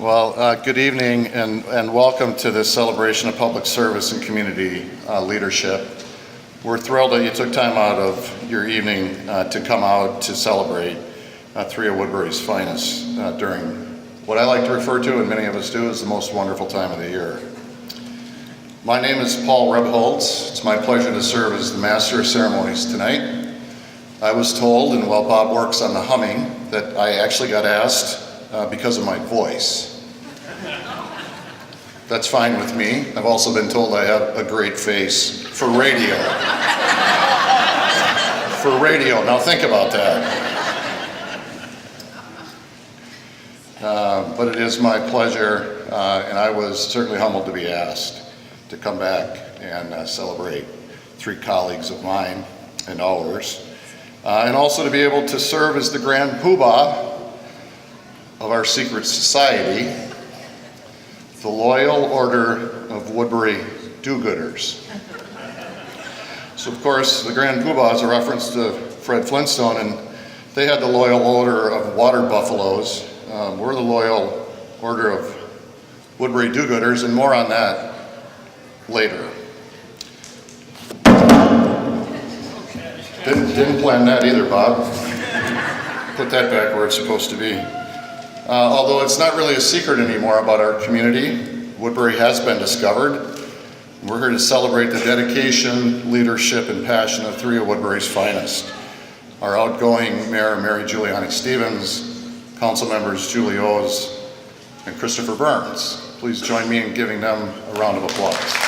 Well, good evening and welcome to this celebration of public service and community leadership. We're thrilled that you took time out of your evening to come out to celebrate three of Woodbury's finest during what I like to refer to, and many of us do, as the most wonderful time of the year. My name is Paul Rebholz. It's my pleasure to serve as the Master of Ceremonies tonight. I was told, and while Bob works on the humming, that I actually got asked because of my voice. That's fine with me. I've also been told I have a great face for radio. For radio, now think about that. But it is my pleasure, and I was certainly humbled to be asked to come back and celebrate three colleagues of mine and ours, and also to be able to serve as the Grand Poobah of our secret society, the Loyal Order of Woodbury Do-Gooders. So of course, the Grand Poobah is a reference to Fred Flintstone, and they had the Loyal Order of Water Buffaloes. We're the Loyal Order of Woodbury Do-Gooders, and more on that later. Didn't plan that either, Bob. Put that back where it's supposed to be. Although it's not really a secret anymore about our community, Woodbury has been discovered. We're here to celebrate the dedication, leadership, and passion of three of Woodbury's finest. Our outgoing Mayor Mary Giuliani Stephens, Council members Julie O's and Christopher Burns. Please join me in giving them a round of applause.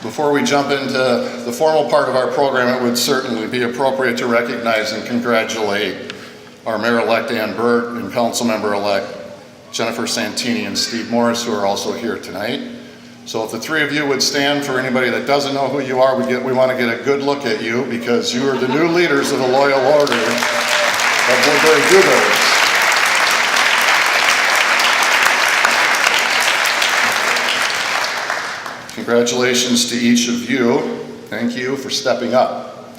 Before we jump into the formal part of our program, it would certainly be appropriate to recognize and congratulate our Mayor-elect Ann Burt and Councilmember-elect Jennifer Santini and Steve Morris, who are also here tonight. So if the three of you would stand, for anybody that doesn't know who you are, we want to get a good look at you, because you are the new leaders of the Loyal Order of Woodbury Do-Gooders. Congratulations to each of you. Thank you for stepping up.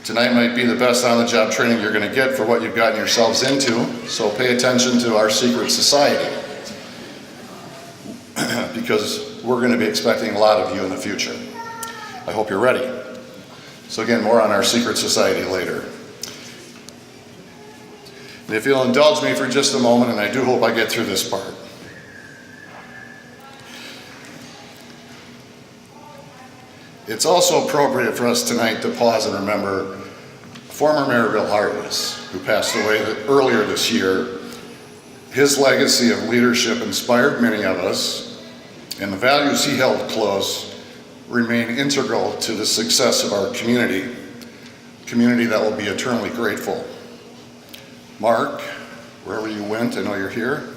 Tonight might be the best on-the-job training you're going to get for what you've gotten yourselves into, so pay attention to our secret society, because we're going to be expecting a lot of you in the future. I hope you're ready. So again, more on our secret society later. And if you'll indulge me for just a moment, and I do hope I get through this part. It's also appropriate for us tonight to pause and remember former Mayor Bill Hartless, who passed away earlier this year. His legacy of leadership inspired many of us, and the values he held close remain integral to the success of our community, a community that will be eternally grateful. Mark, wherever you went, I know you're here.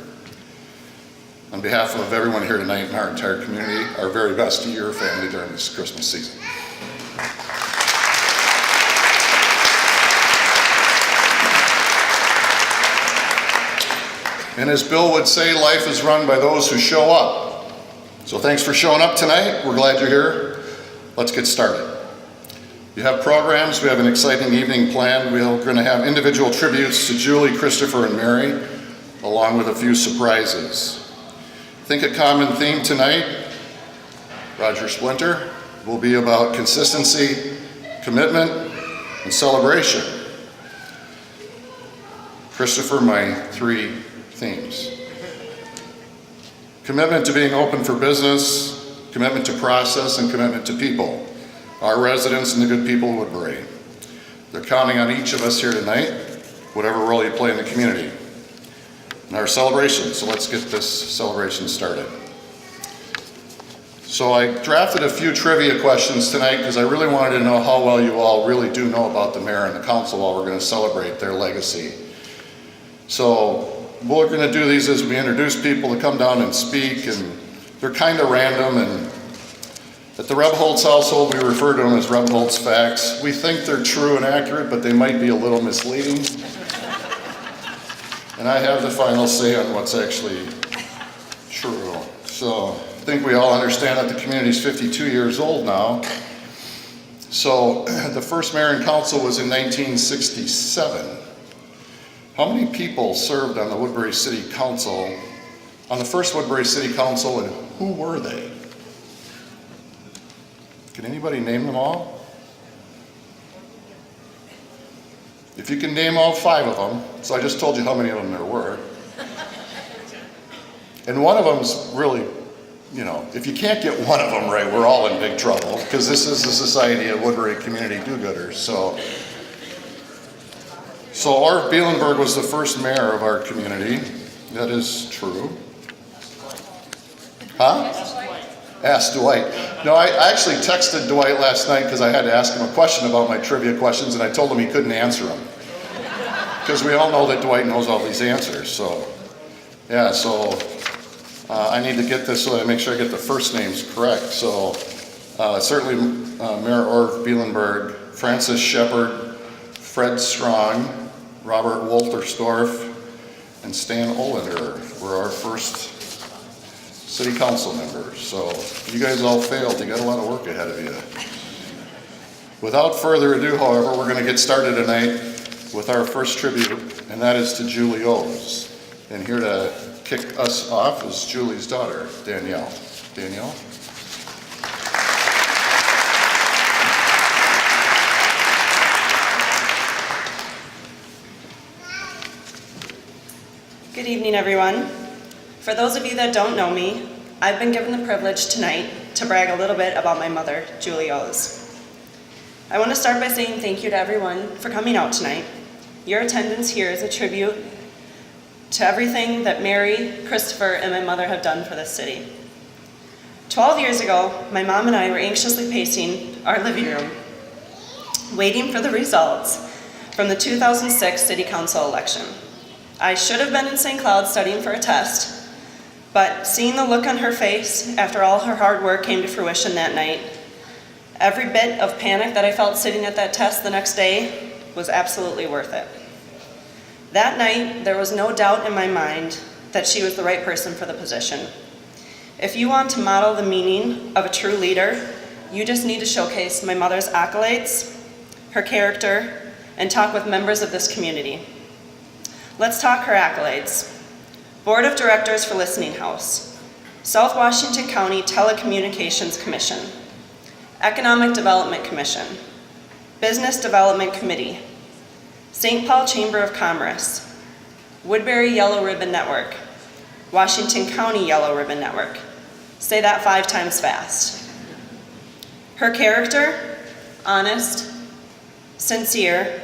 On behalf of everyone here tonight and our entire community, our very best to your family during this Christmas season. And as Bill would say, life is run by those who show up. So thanks for showing up tonight. We're glad you're here. Let's get started. You have programs. We have an exciting evening planned. We're going to have individual tributes to Julie, Christopher, and Mary, along with a few surprises. I think a common theme tonight, Roger Splinter, will be about consistency, commitment, and celebration. Christopher, my three themes. Commitment to being open for business, commitment to process, and commitment to people, our residents and the good people of Woodbury. They're counting on each of us here tonight, whatever role you play in the community. And our celebration, so let's get this celebration started. So I drafted a few trivia questions tonight because I really wanted to know how well you all really do know about the mayor and the council while we're going to celebrate their legacy. So we're going to do these as we introduce people to come down and speak, and they're kind of random, and at the Rebholz household we refer to them as Rebholz facts. We think they're true and accurate, but they might be a little misleading. And I have the final say on what's actually true. So I think we all understand that the community is 52 years old now, So the first mayor and council was in 1967. How many people served on the Woodbury City Council, on the first Woodbury City Council, and who were they? Can anybody name them all? If you can name all 5 of them, so I just told you how many of them there were. And one of them's really, you know, if you can't get one of them right, we're all in big trouble, because this is the Society of Woodbury Community Do-Gooders. So Orv Bielenberg was the first mayor of our community. That is true. Huh? Ask Dwight. No, I actually texted Dwight last night because I had to ask him a question about my trivia questions, and I told him he couldn't answer them. Because we all know that Dwight knows all these answers. So, yeah, I need to get this so that I make sure I get the first names correct. So, certainly Mayor Orv Bielenberg, Francis Shepard, Fred Strong, Robert Wolterstorff, and Stan Olander were our first city council members. So you guys all failed. You got a lot of work ahead of you. Without further ado, however, we're going to get started tonight with our first tribute, and that is to Julie O's. And here to kick us off is Julie's daughter, Danielle. Danielle? Good evening, everyone. For those of you that don't know me, I've been given the privilege tonight to brag a little bit about my mother, Julie O's. I want to start by saying thank you to everyone for coming out tonight. Your attendance here is a tribute to everything that Mary, Christopher, and my mother have done for this city. 12 years ago, my mom and I were anxiously pacing our living room, waiting for the results from the 2006 City Council election. I should have been in St. Cloud studying for a test, but seeing the look on her face after all her hard work came to fruition that night, every bit of panic that I felt sitting at that test the next day was absolutely worth it. That night, there was no doubt in my mind that she was the right person for the position. If you want to model the meaning of a true leader, you just need to showcase my mother's accolades, her character, and talk with members of this community. Let's talk her accolades. Board of Directors for Listening House, South Washington County Telecommunications Commission, Economic Development Commission, Business Development Committee, St. Paul Chamber of Commerce, Woodbury Yellow Ribbon Network, Washington County Yellow Ribbon Network. Say that 5 times fast. Her character, honest, sincere,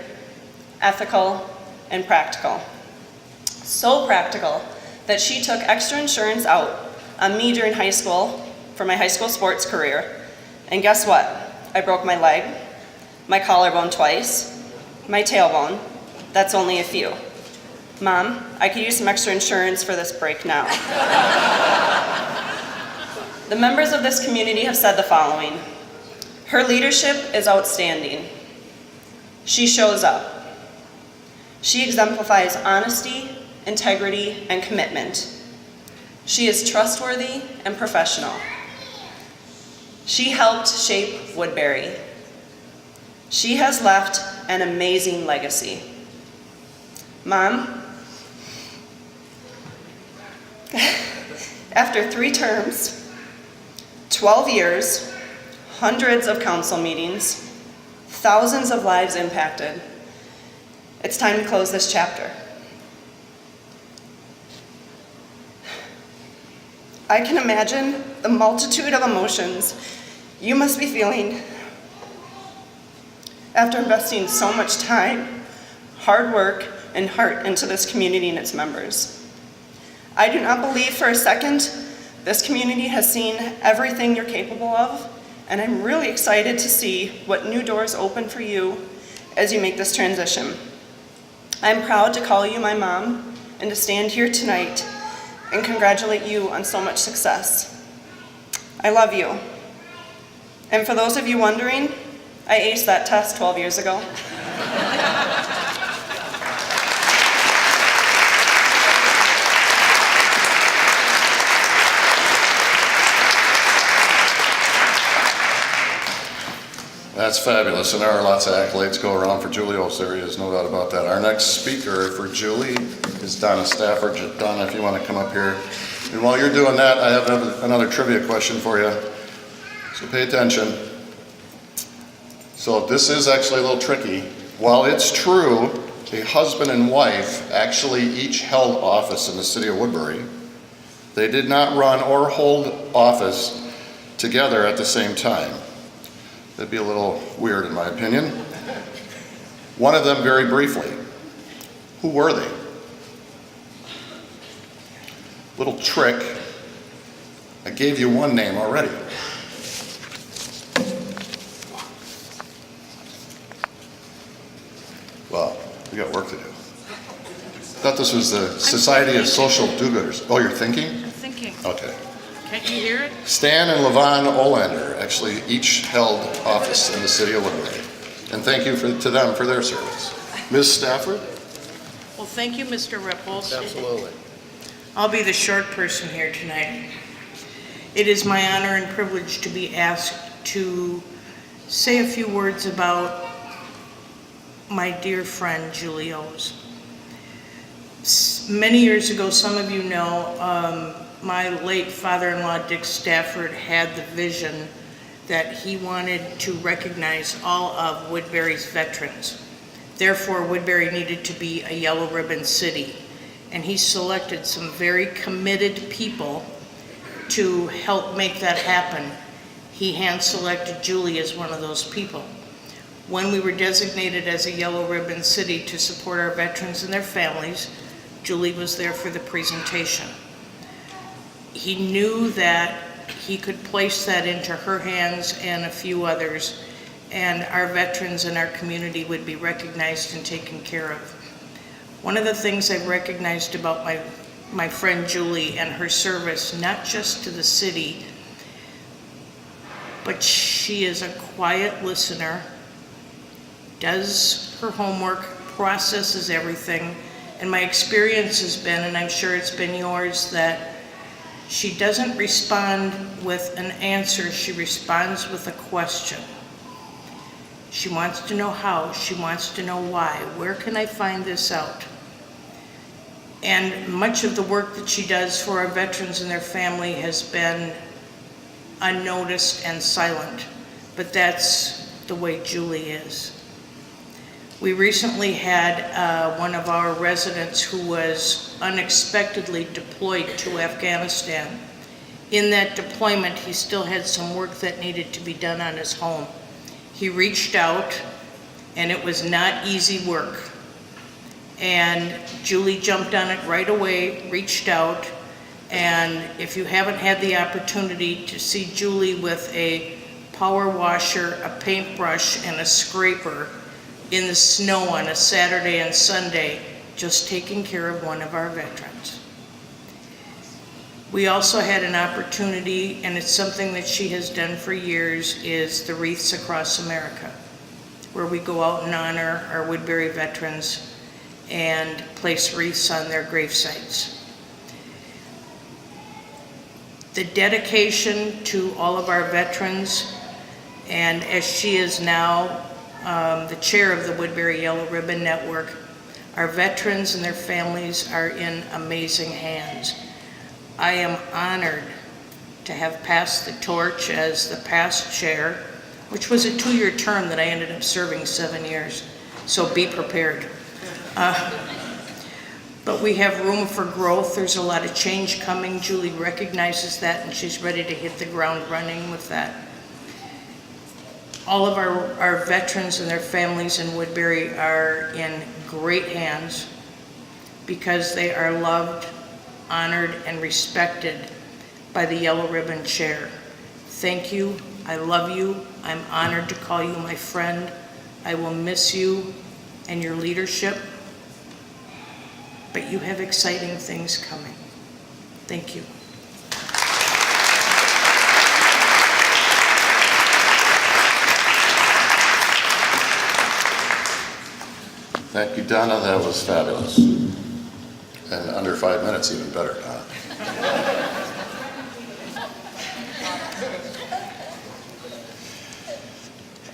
ethical, and practical. So practical that she took extra insurance out on me during high school for my high school sports career. And guess what? I broke my leg, my collarbone twice, my tailbone. That's only a few. Mom, I could use some extra insurance for this break now. The members of this community have said the following. Her leadership is outstanding. She shows up. She exemplifies honesty, integrity, and commitment. She is trustworthy and professional. She helped shape Woodbury. She has left an amazing legacy. Mom, after 3 terms, 12 years, hundreds of council meetings, thousands of lives impacted, it's time to close this chapter. I can imagine the multitude of emotions you must be feeling after investing so much time, hard work, and heart into this community and its members. I do not believe for a second this community has seen everything you're capable of, and I'm really excited to see what new doors open for you as you make this transition. I'm proud to call you my mom and to stand here tonight and congratulate you on so much success. I love you. And for those of you wondering, I aced that test 12 years ago. That's fabulous, and there are lots of accolades go around for Julie O's. There is no doubt about that. Our next speaker for Julie is Donna Stafford. Donna, if you want to come up here. And while you're doing that, I have another trivia question for you, so pay attention. So this is actually a little tricky. While it's true, a husband and wife actually each held office in the city of Woodbury, they did not run or hold office together at the same time. That'd be a little weird in my opinion. One of them, very briefly, who were they? Little trick, I gave you one name already. Well, we got work to do. Thought this was the Society of Social Do-Gooders. Oh, you're thinking? I'm thinking. Okay. Can't you hear it? Stan and Levon Olander actually each held office in the city of Woodbury. And thank you to them for their service. Ms. Stafford? Well, thank you, Mr. Ripples. Absolutely. I'll be the short person here tonight. It is my honor and privilege to be asked to say a few words about my dear friend, Julie O's. Many years ago, some of you know, my late father-in-law, Dick Stafford, had the vision that he wanted to recognize all of Woodbury's veterans. Therefore, Woodbury needed to be a yellow ribbon city. And he selected some very committed people to help make that happen. He hand-selected Julie as one of those people. When we were designated as a yellow ribbon city to support our veterans and their families, Julie was there for the presentation. He knew that he could place that into her hands and a few others, and our veterans and our community would be recognized and taken care of. One of the things I've recognized about my friend Julie and her service, not just to the city, but she is a quiet listener, does her homework, processes everything, and my experience has been, and I'm sure it's been yours, that she doesn't respond with an answer, she responds with a question. She wants to know how, she wants to know why, where can I find this out? And much of the work that she does for our veterans and their family has been unnoticed and silent, but that's the way Julie is. We recently had one of our residents who was unexpectedly deployed to Afghanistan. In that deployment, he still had some work that needed to be done on his home. He reached out, and it was not easy work. And Julie jumped on it right away, reached out, and if you haven't had the opportunity to see Julie with a power washer, a paintbrush, and a scraper in the snow on a Saturday and Sunday, just taking care of one of our veterans. We also had an opportunity, and it's something that she has done for years, is the Wreaths Across America, where we go out and honor our Woodbury veterans and place wreaths on their grave sites. The dedication to all of our veterans, and as she is now the chair of the Woodbury Yellow Ribbon Network, our veterans and their families are in amazing hands. I am honored to have passed the torch as the past chair, which was a 2-year term that I ended up serving 7 years, so be prepared. But we have room for growth. There's a lot of change coming. Julie recognizes that, and she's ready to hit the ground running with that. All of our veterans and their families in Woodbury are in great hands because they are loved, honored, and respected by the Yellow Ribbon Chair. Thank you. I love you. I'm honored to call you my friend. I will miss you and your leadership, but you have exciting things coming. Thank you. Thank you, Donna. That was fabulous. And under 5 minutes, even better, Donna.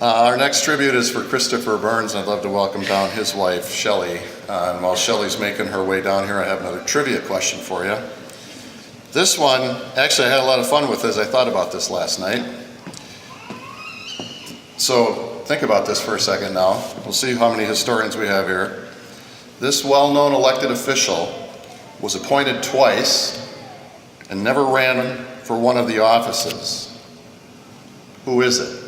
Our next tribute is for Christopher Burns, and I'd love to welcome down his wife, Shelley. And while Shelley's making her way down here, I have another trivia question for you. This one, actually I had a lot of fun with as I thought about this last night. So think about this for a second now. We'll see how many historians we have here. This well-known elected official was appointed twice and never ran for one of the offices. Who is it?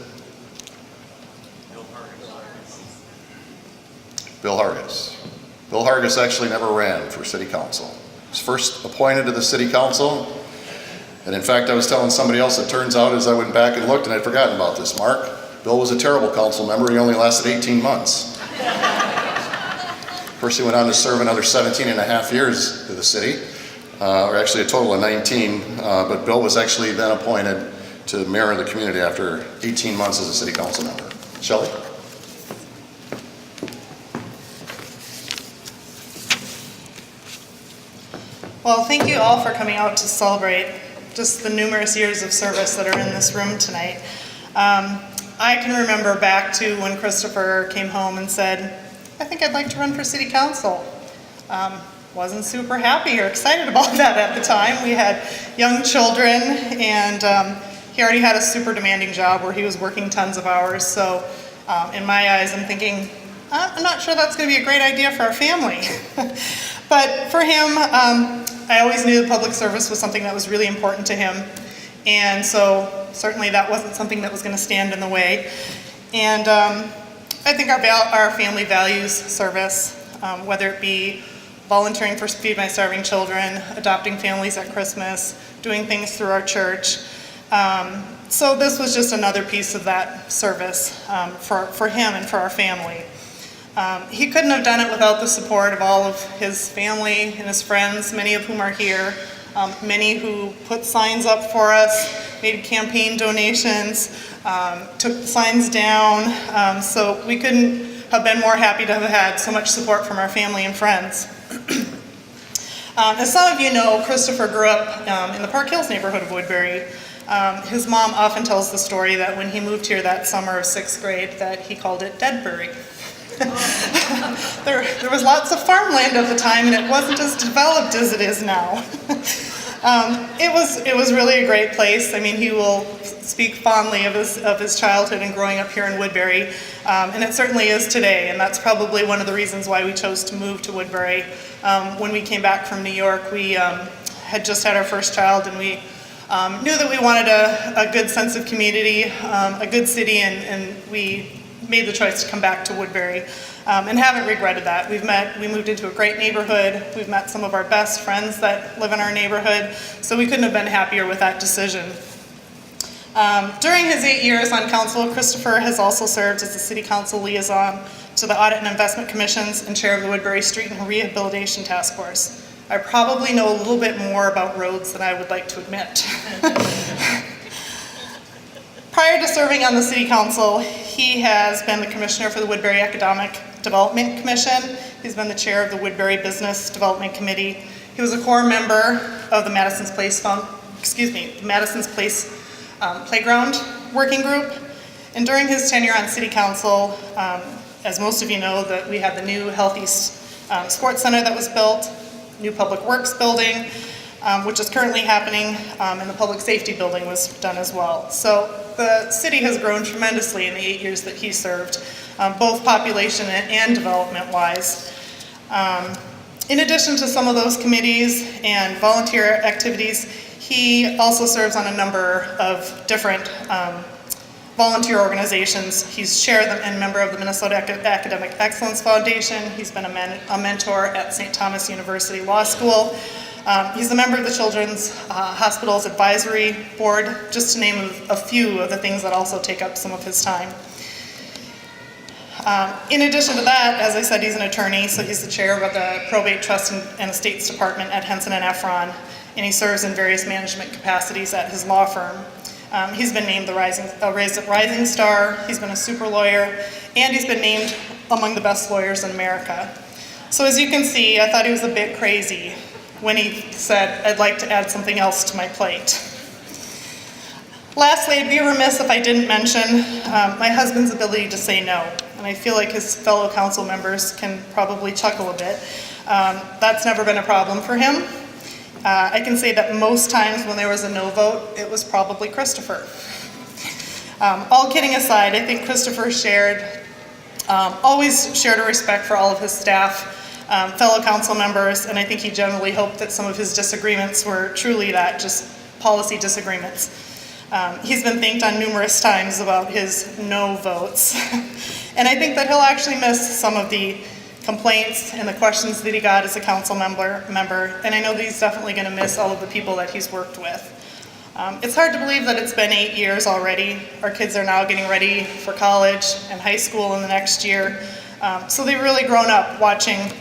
Bill Hargis. Bill Hargis actually never ran for city council. He was first appointed to the city council, and in fact I was telling somebody else, it turns out as I went back and looked, and I'd forgotten about this, Mark, Bill was a terrible council member. He only lasted 18 months. Of course, he went on to serve another 17 and a half years to the city, or actually a total of 19, but Bill was actually then appointed to mayor of the community after 18 months as a city council member. Shelley? Well, thank you all for coming out to celebrate just the numerous years of service that are in this room tonight. I can remember back to when Christopher came home and said, I think I'd like to run for city council. Wasn't super happy or excited about that at the time. We had young children, and he already had a super demanding job where he was working tons of hours. So in my eyes, I'm thinking, I'm not sure that's going to be a great idea for our family. But for him, I always knew that public service was something that was really important to him. And so certainly that wasn't something that was going to stand in the way. And I think our family values service, whether it be volunteering for Feed My Starving Children, adopting families at Christmas, doing things through our church. So this was just another piece of that service for him and for our family. He couldn't have done it without the support of all of his family and his friends, many of whom are here, many who put signs up for us, made campaign donations, took the signs down, so we couldn't have been more happy to have had so much support from our family and friends. As some of you know, Christopher grew up in the Park Hills neighborhood of Woodbury. His mom often tells the story that when he moved here that summer of 6th grade, that he called it Deadbury. There was lots of farmland at the time, and it wasn't as developed as it is now. It was really a great place. I mean, he will speak fondly of his childhood and growing up here in Woodbury, and it certainly is today. And that's probably one of the reasons why we chose to move to Woodbury. When we came back from New York, we had just had our first child, and we knew that we wanted a good sense of community, a good city, and we made the choice to come back to Woodbury, and haven't regretted that. We moved into a great neighborhood. We've met some of our best friends that live in our neighborhood, so we couldn't have been happier with that decision. During his 8 years on council, Christopher has also served as the city council liaison to the Audit and Investment Commissions and chair of the Woodbury Street and Rehabilitation Task Force. I probably know a little bit more about roads than I would like to admit. Prior to serving on the City Council, he has been the Commissioner for the Woodbury Economic Development Commission. He's been the Chair of the Woodbury Business Development Committee. He was a core member of the Madison's Place Playground Working Group. And during his tenure on City Council, as most of you know, that we had the new Healthy Sports Center that was built, new Public Works building, which is currently happening, and the Public Safety building was done as well. So the city has grown tremendously in the 8 years that he served, both population and development-wise. In addition to some of those committees and volunteer activities, he also serves on a number of different volunteer organizations. He's chair and member of the Minnesota Academic Excellence Foundation. He's been a mentor at St. Thomas University Law School. He's a member of the Children's Hospitals Advisory Board, just to name a few of the things that also take up some of his time. In addition to that, as I said, he's an attorney, so he's the chair of the Probate Trust and Estates Department at Henson and Efron, and he serves in various management capacities at his law firm. He's been named the Rising Star, he's been a super lawyer, and he's been named among the best lawyers in America. So as you can see, I thought he was a bit crazy when he said, I'd like to add something else to my plate. Lastly, I'd be remiss if I didn't mention my husband's ability to say no. And I feel like his fellow council members can probably chuckle a bit. That's never been a problem for him. I can say that most times when there was a no vote, it was probably Christopher. All kidding aside, I think Christopher always shared a respect for all of his staff, fellow council members, and I think he generally hoped that some of his disagreements were truly that, just policy disagreements. He's been thanked on numerous times about his no votes. And I think that he'll actually miss some of the complaints and the questions that he got as a council member. And I know that he's definitely going to miss all of the people that he's worked with. It's hard to believe that it's been 8 years already. Our kids are now getting ready for college and high school in the next year. So they've really grown up watching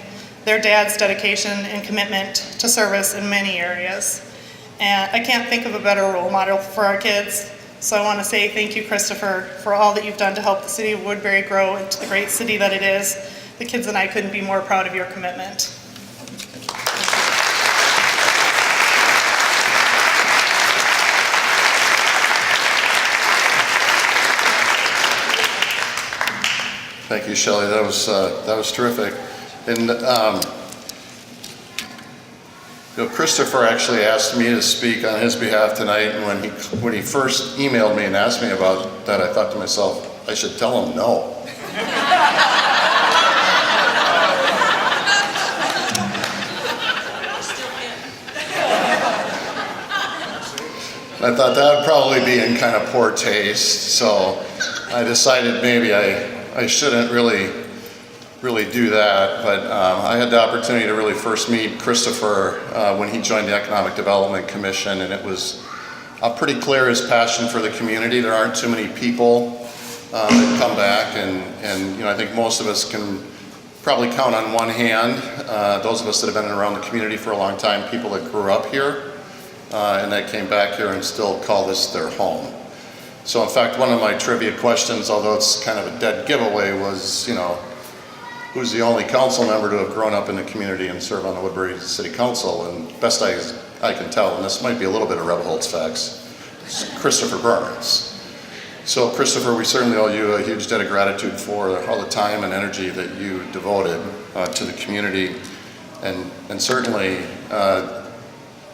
their dad's dedication and commitment to service in many areas. And I can't think of a better role model for our kids. So I want to say thank you, Christopher, for all that you've done to help the city of Woodbury grow into the great city that it is. The kids and I couldn't be more proud of your commitment. Thank you, Shelley. That was terrific. And Christopher actually asked me to speak on his behalf tonight, and when he first emailed me and asked me about that, I thought to myself, I should tell him no. I thought that would probably be in kind of poor taste, so I decided maybe I shouldn't really do that, but I had the opportunity to really first meet Christopher when he joined the Economic Development Commission, and it was pretty clear his passion for the community. There aren't too many people that come back, and I think most of us can probably count on one hand, those of us that have been around the community for a long time, people that grew up here and that came back here and still call this their home. So in fact, one of my trivia questions, although it's kind of a dead giveaway, was, who's the only council member to have grown up in the community and serve on the Woodbury City Council? And best I can tell, and this might be a little bit of Rebel Holtz facts, it's Christopher Burns. So Christopher, we certainly owe you a huge debt of gratitude for all the time and energy that you devoted to the community, and certainly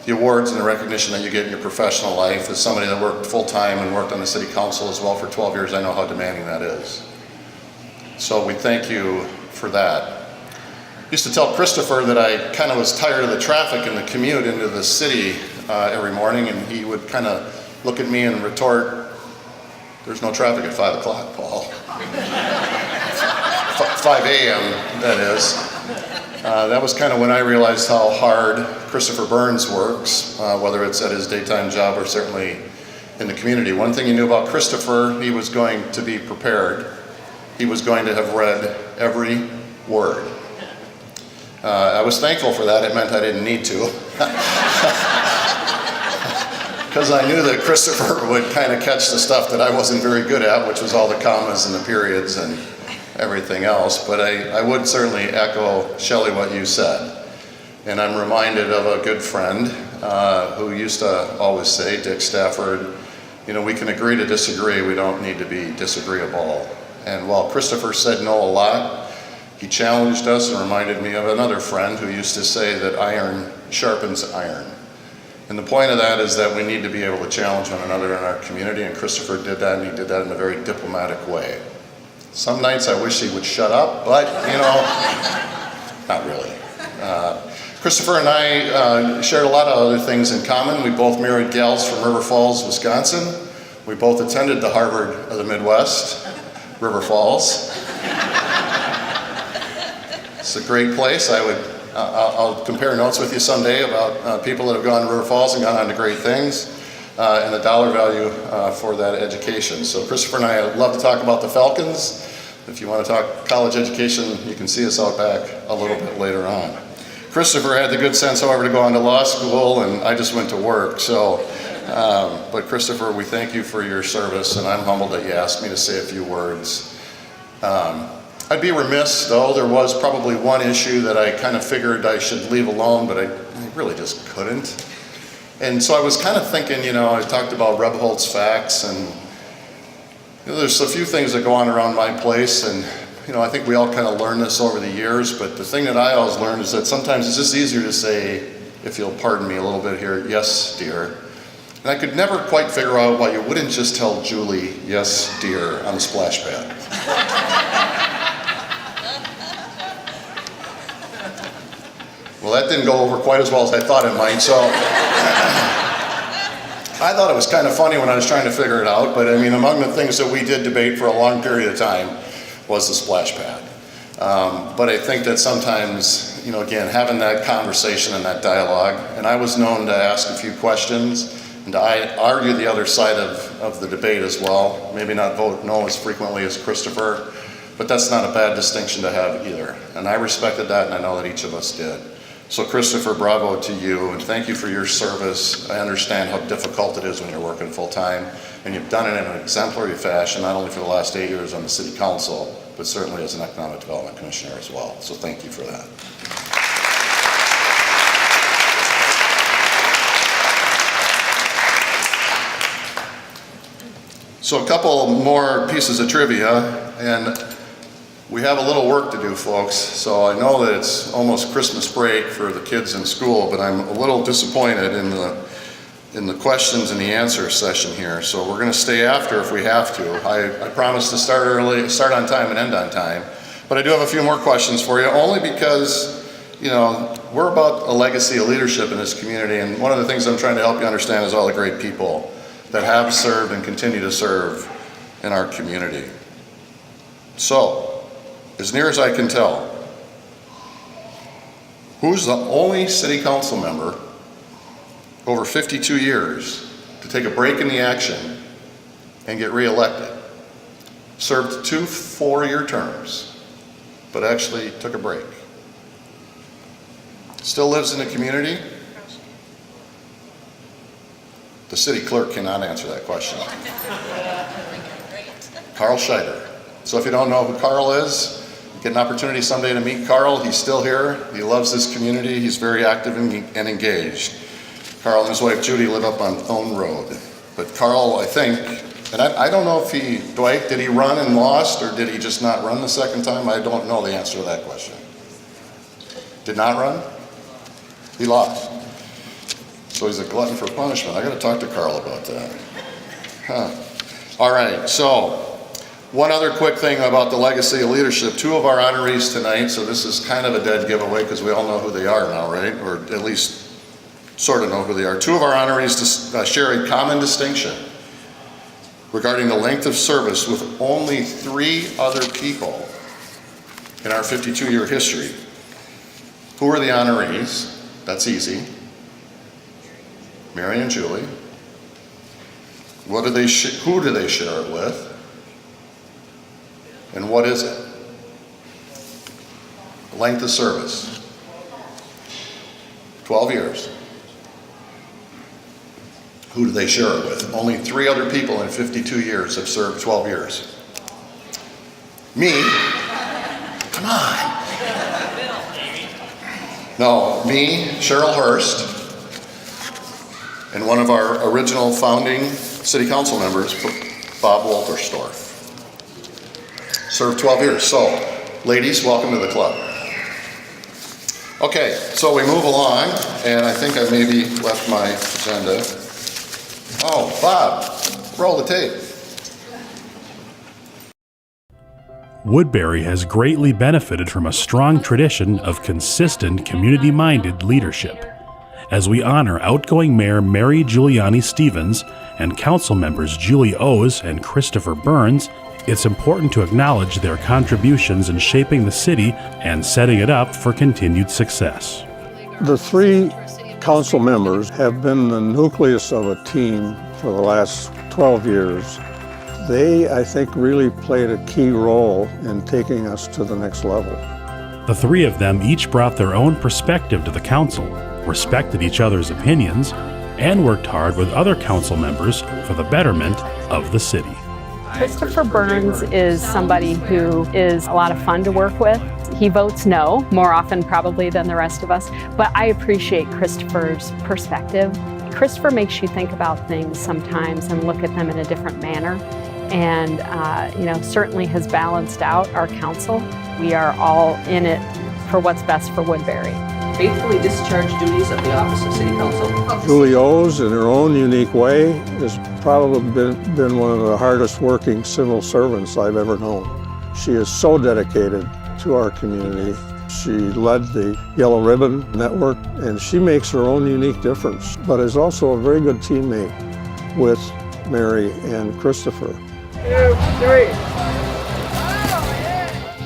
the awards and the recognition that you get in your professional life. As somebody that worked full-time and worked on the city council as well for 12 years, I know how demanding that is. So we thank you for that. I used to tell Christopher that I kind of was tired of the traffic and the commute into the city every morning, and he would kind of look at me and retort, "There's no traffic at 5 o'clock, Paul." 5 a.m., that is. That was kind of when I realized how hard Christopher Burns works, whether it's at his daytime job or certainly in the community. One thing you knew about Christopher, he was going to be prepared. He was going to have read every word. I was thankful for that. It meant I didn't need to. Because I knew that Christopher would kind of catch the stuff that I wasn't very good at, which was all the commas and the periods and everything else. But I would certainly echo, Shelley, what you said. And I'm reminded of a good friend who used to always say, Dick Stafford, we can agree to disagree, we don't need to be disagreeable. And while Christopher said no a lot, he challenged us and reminded me of another friend who used to say that iron sharpens iron. And the point of that is that we need to be able to challenge one another in our community, and Christopher did that, and he did that in a very diplomatic way. Some nights I wish he would shut up, but, not really. Christopher and I shared a lot of other things in common. We both married gals from River Falls, Wisconsin. We both attended the Harvard of the Midwest, River Falls. It's a great place. I'll compare notes with you someday about people that have gone to River Falls and gone on to great things, and the dollar value for that education. So Christopher and I love to talk about the Falcons. If you want to talk college education, you can see us out back a little bit later on. Christopher had the good sense, however, to go on to law school, and I just went to work. So, but Christopher, we thank you for your service, and I'm humbled that you asked me to say a few words. I'd be remiss, though. There was probably one issue that I kind of figured I should leave alone, but I really just couldn't. And so I was kind of thinking, I talked about Rebholz facts, and there's a few things that go on around my place, and I think we all kind of learn this over the years, but the thing that I always learned is that sometimes it's just easier to say, if you'll pardon me a little bit here, yes, dear. And I could never quite figure out why you wouldn't just tell Julie, yes, dear, on the splash pad. Well, that didn't go over quite as well as I thought it might, so I thought it was kind of funny when I was trying to figure it out, but among the things that we did debate for a long period of time was the splash pad. But I think that sometimes, again, having that conversation and that dialogue, and I was known to ask a few questions and to argue the other side of the debate as well, maybe not vote no as frequently as Christopher, but that's not a bad distinction to have either. And I respected that, and I know that each of us did. So Christopher, bravo to you, and thank you for your service. I understand how difficult it is when you're working full-time, and you've done it in an exemplary fashion, not only for the last 8 years on the City Council, but certainly as an Economic Development Commissioner as well. So thank you for that. So a couple more pieces of trivia, and we have a little work to do, folks. So I know that it's almost Christmas break for the kids in school, but I'm a little disappointed in the questions and the answer session here. So we're going to stay after if we have to. I promise to start early, start on time and end on time. But I do have a few more questions for you, only because, we're about a legacy of leadership in this community, and one of the things I'm trying to help you understand is all the great people that have served and continue to serve in our community. So, as near as I can tell, who's the only city council member over 52 years to take a break in the action and get reelected? Served 2 4-year terms, but actually took a break. Still lives in the community? The city clerk cannot answer that question. Carl Scheider. So if you don't know who Carl is, get an opportunity someday to meet Carl. He's still here. He loves this community. He's very active and engaged. Carl and his wife Judy live up on Thone Road. But Carl, I think, and I don't know if Dwight, did he run and lost, or did he just not run the second time? I don't know the answer to that question. Did not run? He lost. So he's a glutton for punishment. I got to talk to Carl about that. All right, so one other quick thing about the legacy of leadership. 2 of our honorees tonight, so this is kind of a dead giveaway because we all know who they are now, right? Or at least sort of know who they are. 2 of our honorees share a common distinction regarding the length of service with only 3 other people in our 52-year history. Who are the honorees? That's easy. Mary and Julie. Who do they share it with? And what is it? Length of service. 12 years. Who do they share it with? Only 3 other people in 52 years have served 12 years. Me. Come on. No, me, Cheryl Hurst, and one of our original founding city council members, Bob Wolterstorff. Served 12 years. So, ladies, welcome to the club. Okay, so we move along, and I think I maybe left my agenda. Oh, Bob, roll the tape. Woodbury has greatly benefited from a strong tradition of consistent, community-minded leadership. As we honor outgoing Mayor Mary Giuliani Stephens and council members Julie O's and Christopher Burns, it's important to acknowledge their contributions in shaping the city and setting it up for continued success. The 3 council members have been the nucleus of a team for the last 12 years. They, I think, really played a key role in taking us to the next level. The 3 of them each brought their own perspective to the council, respected each other's opinions, and worked hard with other council members for the betterment of the city. Christopher Burns is somebody who is a lot of fun to work with. He votes no more often probably than the rest of us, but I appreciate Christopher's perspective Christopher makes you think about things sometimes and look at them in a different manner. And, certainly has balanced out our council. We are all in it for what's best for Woodbury. Faithfully discharge duties of the office of City Council. Julie O's, in her own unique way, has probably been one of the hardest working civil servants I've ever known. She is so dedicated to our community. She led the Yellow Ribbon Network, and she makes her own unique difference, but is also a very good teammate with Mary and Christopher. 2, 3.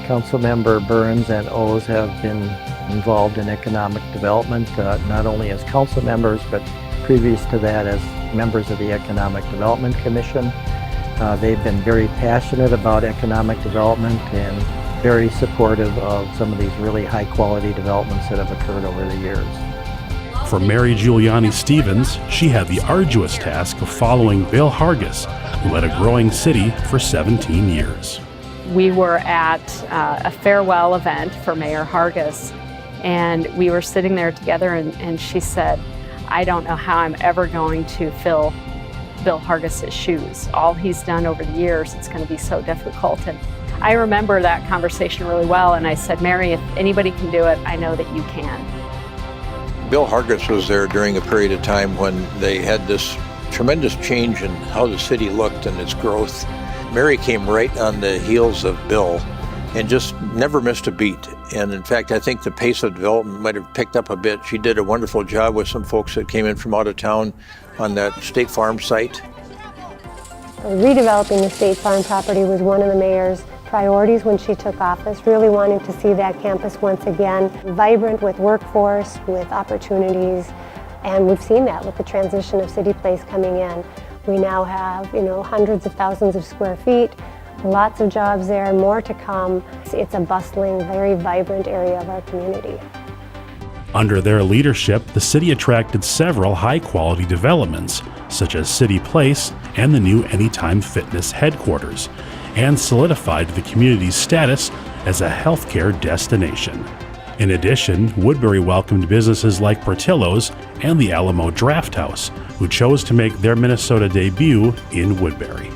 Councilmember Burns and O's have been involved in economic development, not only as council members, but previous to that as members of the Economic Development Commission. They've been very passionate about economic development and very supportive of some of these really high-quality developments that have occurred over the years. For Mary Giuliani Stephens, she had the arduous task of following Bill Hargis, who led a growing city for 17 years. We were at a farewell event for Mayor Hargis, and we were sitting there together, and she said, I don't know how I'm ever going to fill Bill Hargis's shoes. All he's done over the years, it's going to be so difficult. And I remember that conversation really well, and I said, Mary, if anybody can do it, I know that you can. Bill Hargis was there during a period of time when they had this tremendous change in how the city looked and its growth. Mary came right on the heels of Bill and just never missed a beat. And in fact, I think the pace of development might have picked up a bit. She did a wonderful job with some folks that came in from out of town on that State Farm site. Redeveloping the State Farm property was one of the mayor's priorities when she took office, really wanting to see that campus once again vibrant with workforce, with opportunities, and we've seen that with the transition of City Place coming in. We now have, hundreds of thousands of square feet, lots of jobs there, more to come. It's a bustling, very vibrant area of our community. Under their leadership, the city attracted several high-quality developments, such as City Place and the new Anytime Fitness headquarters, and solidified the community's status as a healthcare destination. In addition, Woodbury welcomed businesses like Portillo's and the Alamo Draft House, who chose to make their Minnesota debut in Woodbury.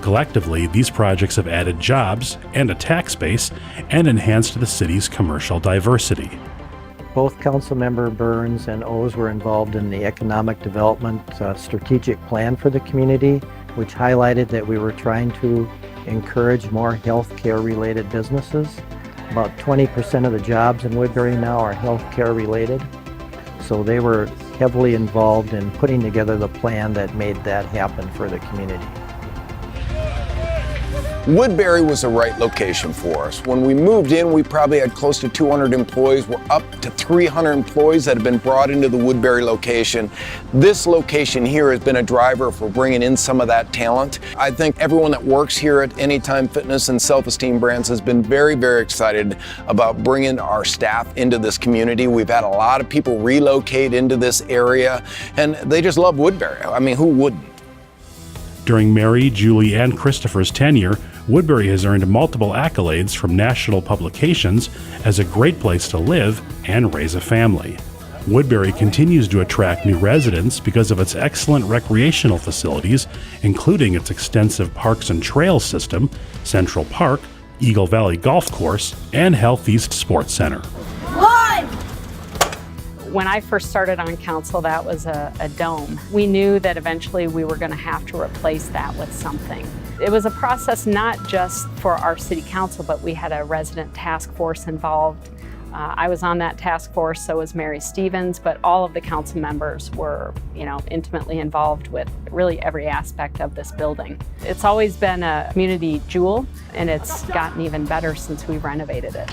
Collectively, these projects have added jobs and a tax base and enhanced the city's commercial diversity. Both Councilmember Burns and O's were involved in the economic development strategic plan for the community, which highlighted that we were trying to encourage more healthcare related businesses. About 20% of the jobs in Woodbury now are healthcare related. So they were heavily involved in putting together the plan that made that happen for the community. Woodbury was the right location for us. When we moved in, we probably had close to 200 employees. We're up to 300 employees that have been brought into the Woodbury location. This location here has been a driver for bringing in some of that talent. I think everyone that works here at Anytime Fitness and Self-Esteem Brands has been very, very excited about bringing our staff into this community. We've had a lot of people relocate into this area, and they just love Woodbury. I mean, who wouldn't? During Mary, Julie, and Christopher's tenure, Woodbury has earned multiple accolades from national publications as a great place to live and raise a family. Woodbury continues to attract new residents because of its excellent recreational facilities, including its extensive parks and trails system, Central Park, Eagle Valley Golf Course, and Health East Sports Center. When I first started on council, that was a dome. We knew that eventually we were going to have to replace that with something. It was a process not just for our city council, but we had a resident task force involved. I was on that task force, so was Mary Stephens, but all of the council members were, intimately involved with really every aspect of this building. It's always been a community jewel, and it's gotten even better since we renovated it.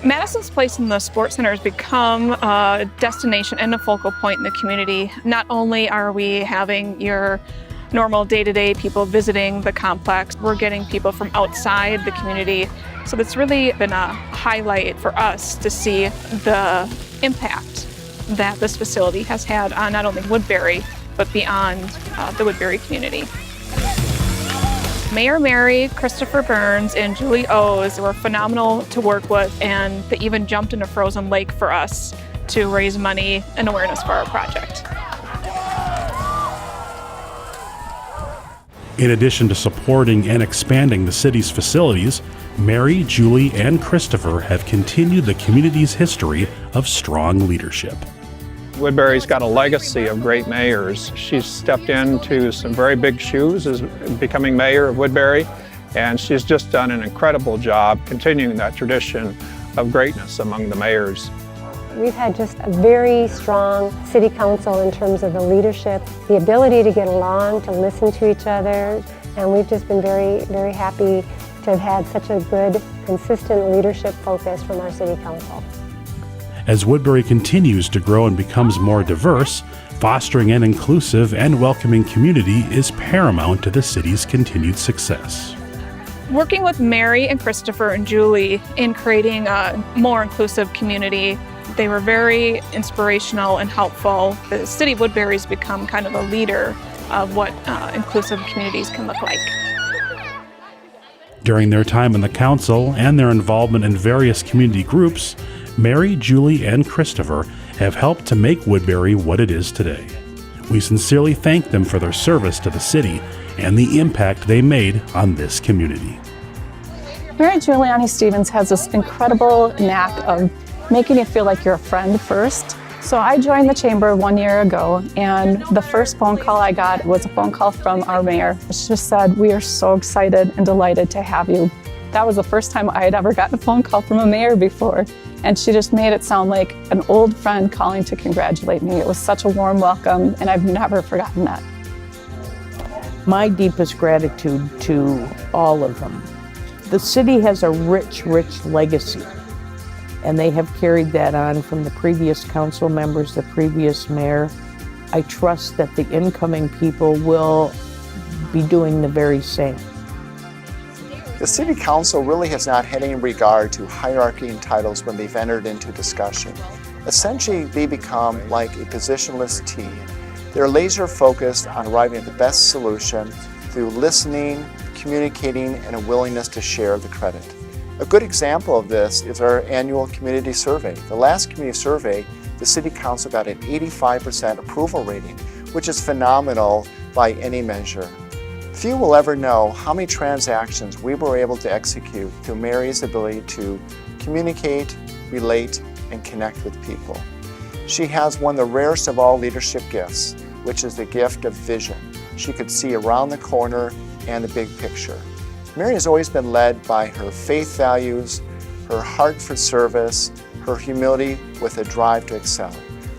Madison's place in the Sports Center has become a destination and a focal point in the community. Not only are we having your normal day-to-day people visiting the complex, we're getting people from outside the community. So that's really been a highlight for us to see the impact that this facility has had on not only Woodbury, but beyond the Woodbury community. Mayor Mary, Christopher Burns, and Julie O's were phenomenal to work with, and they even jumped in a frozen lake for us to raise money and awareness for our project. In addition to supporting and expanding the city's facilities, Mary, Julie, and Christopher have continued the community's history of strong leadership. Woodbury's got a legacy of great mayors. She's stepped into some very big shoes as becoming mayor of Woodbury, and she's just done an incredible job continuing that tradition of greatness among the mayors. We've had just a very strong city council in terms of the leadership, the ability to get along, to listen to each other, and we've just been very, very happy to have had such a good, consistent leadership focus from our city council. As Woodbury continues to grow and becomes more diverse, fostering an inclusive and welcoming community is paramount to the city's continued success. Working with Mary and Christopher and Julie in creating a more inclusive community, they were very inspirational and helpful. The city of Woodbury's become kind of a leader of what inclusive communities can look like. During their time in the council and their involvement in various community groups, Mary, Julie, and Christopher have helped to make Woodbury what it is today. We sincerely thank them for their service to the city and the impact they made on this community. Mary Giuliani Stephens has this incredible knack of making you feel like you're a friend first. So I joined the chamber 1 year ago, and the first phone call I got was a phone call from our mayor. She just said, "We are so excited and delighted to have you." That was the first time I had ever gotten a phone call from a mayor before, and she just made it sound like an old friend calling to congratulate me. It was such a warm welcome, and I've never forgotten that. My deepest gratitude to all of them. The city has a rich, rich legacy, and they have carried that on from the previous council members, the previous mayor. I trust that the incoming people will be doing the very same. The City Council really has not had any regard to hierarchy and titles when they've entered into discussion. Essentially, they become like a positionless team. They're laser focused on arriving at the best solution through listening, communicating, and a willingness to share the credit. A good example of this is our annual community survey. The last community survey, the City Council got an 85% approval rating, which is phenomenal by any measure. Few will ever know how many transactions we were able to execute through Mary's ability to communicate, relate, and connect with people. She has one of the rarest of all leadership gifts, which is the gift of vision. She could see around the corner and the big picture. Mary has always been led by her faith values, her heart for service, her humility with a drive to excel.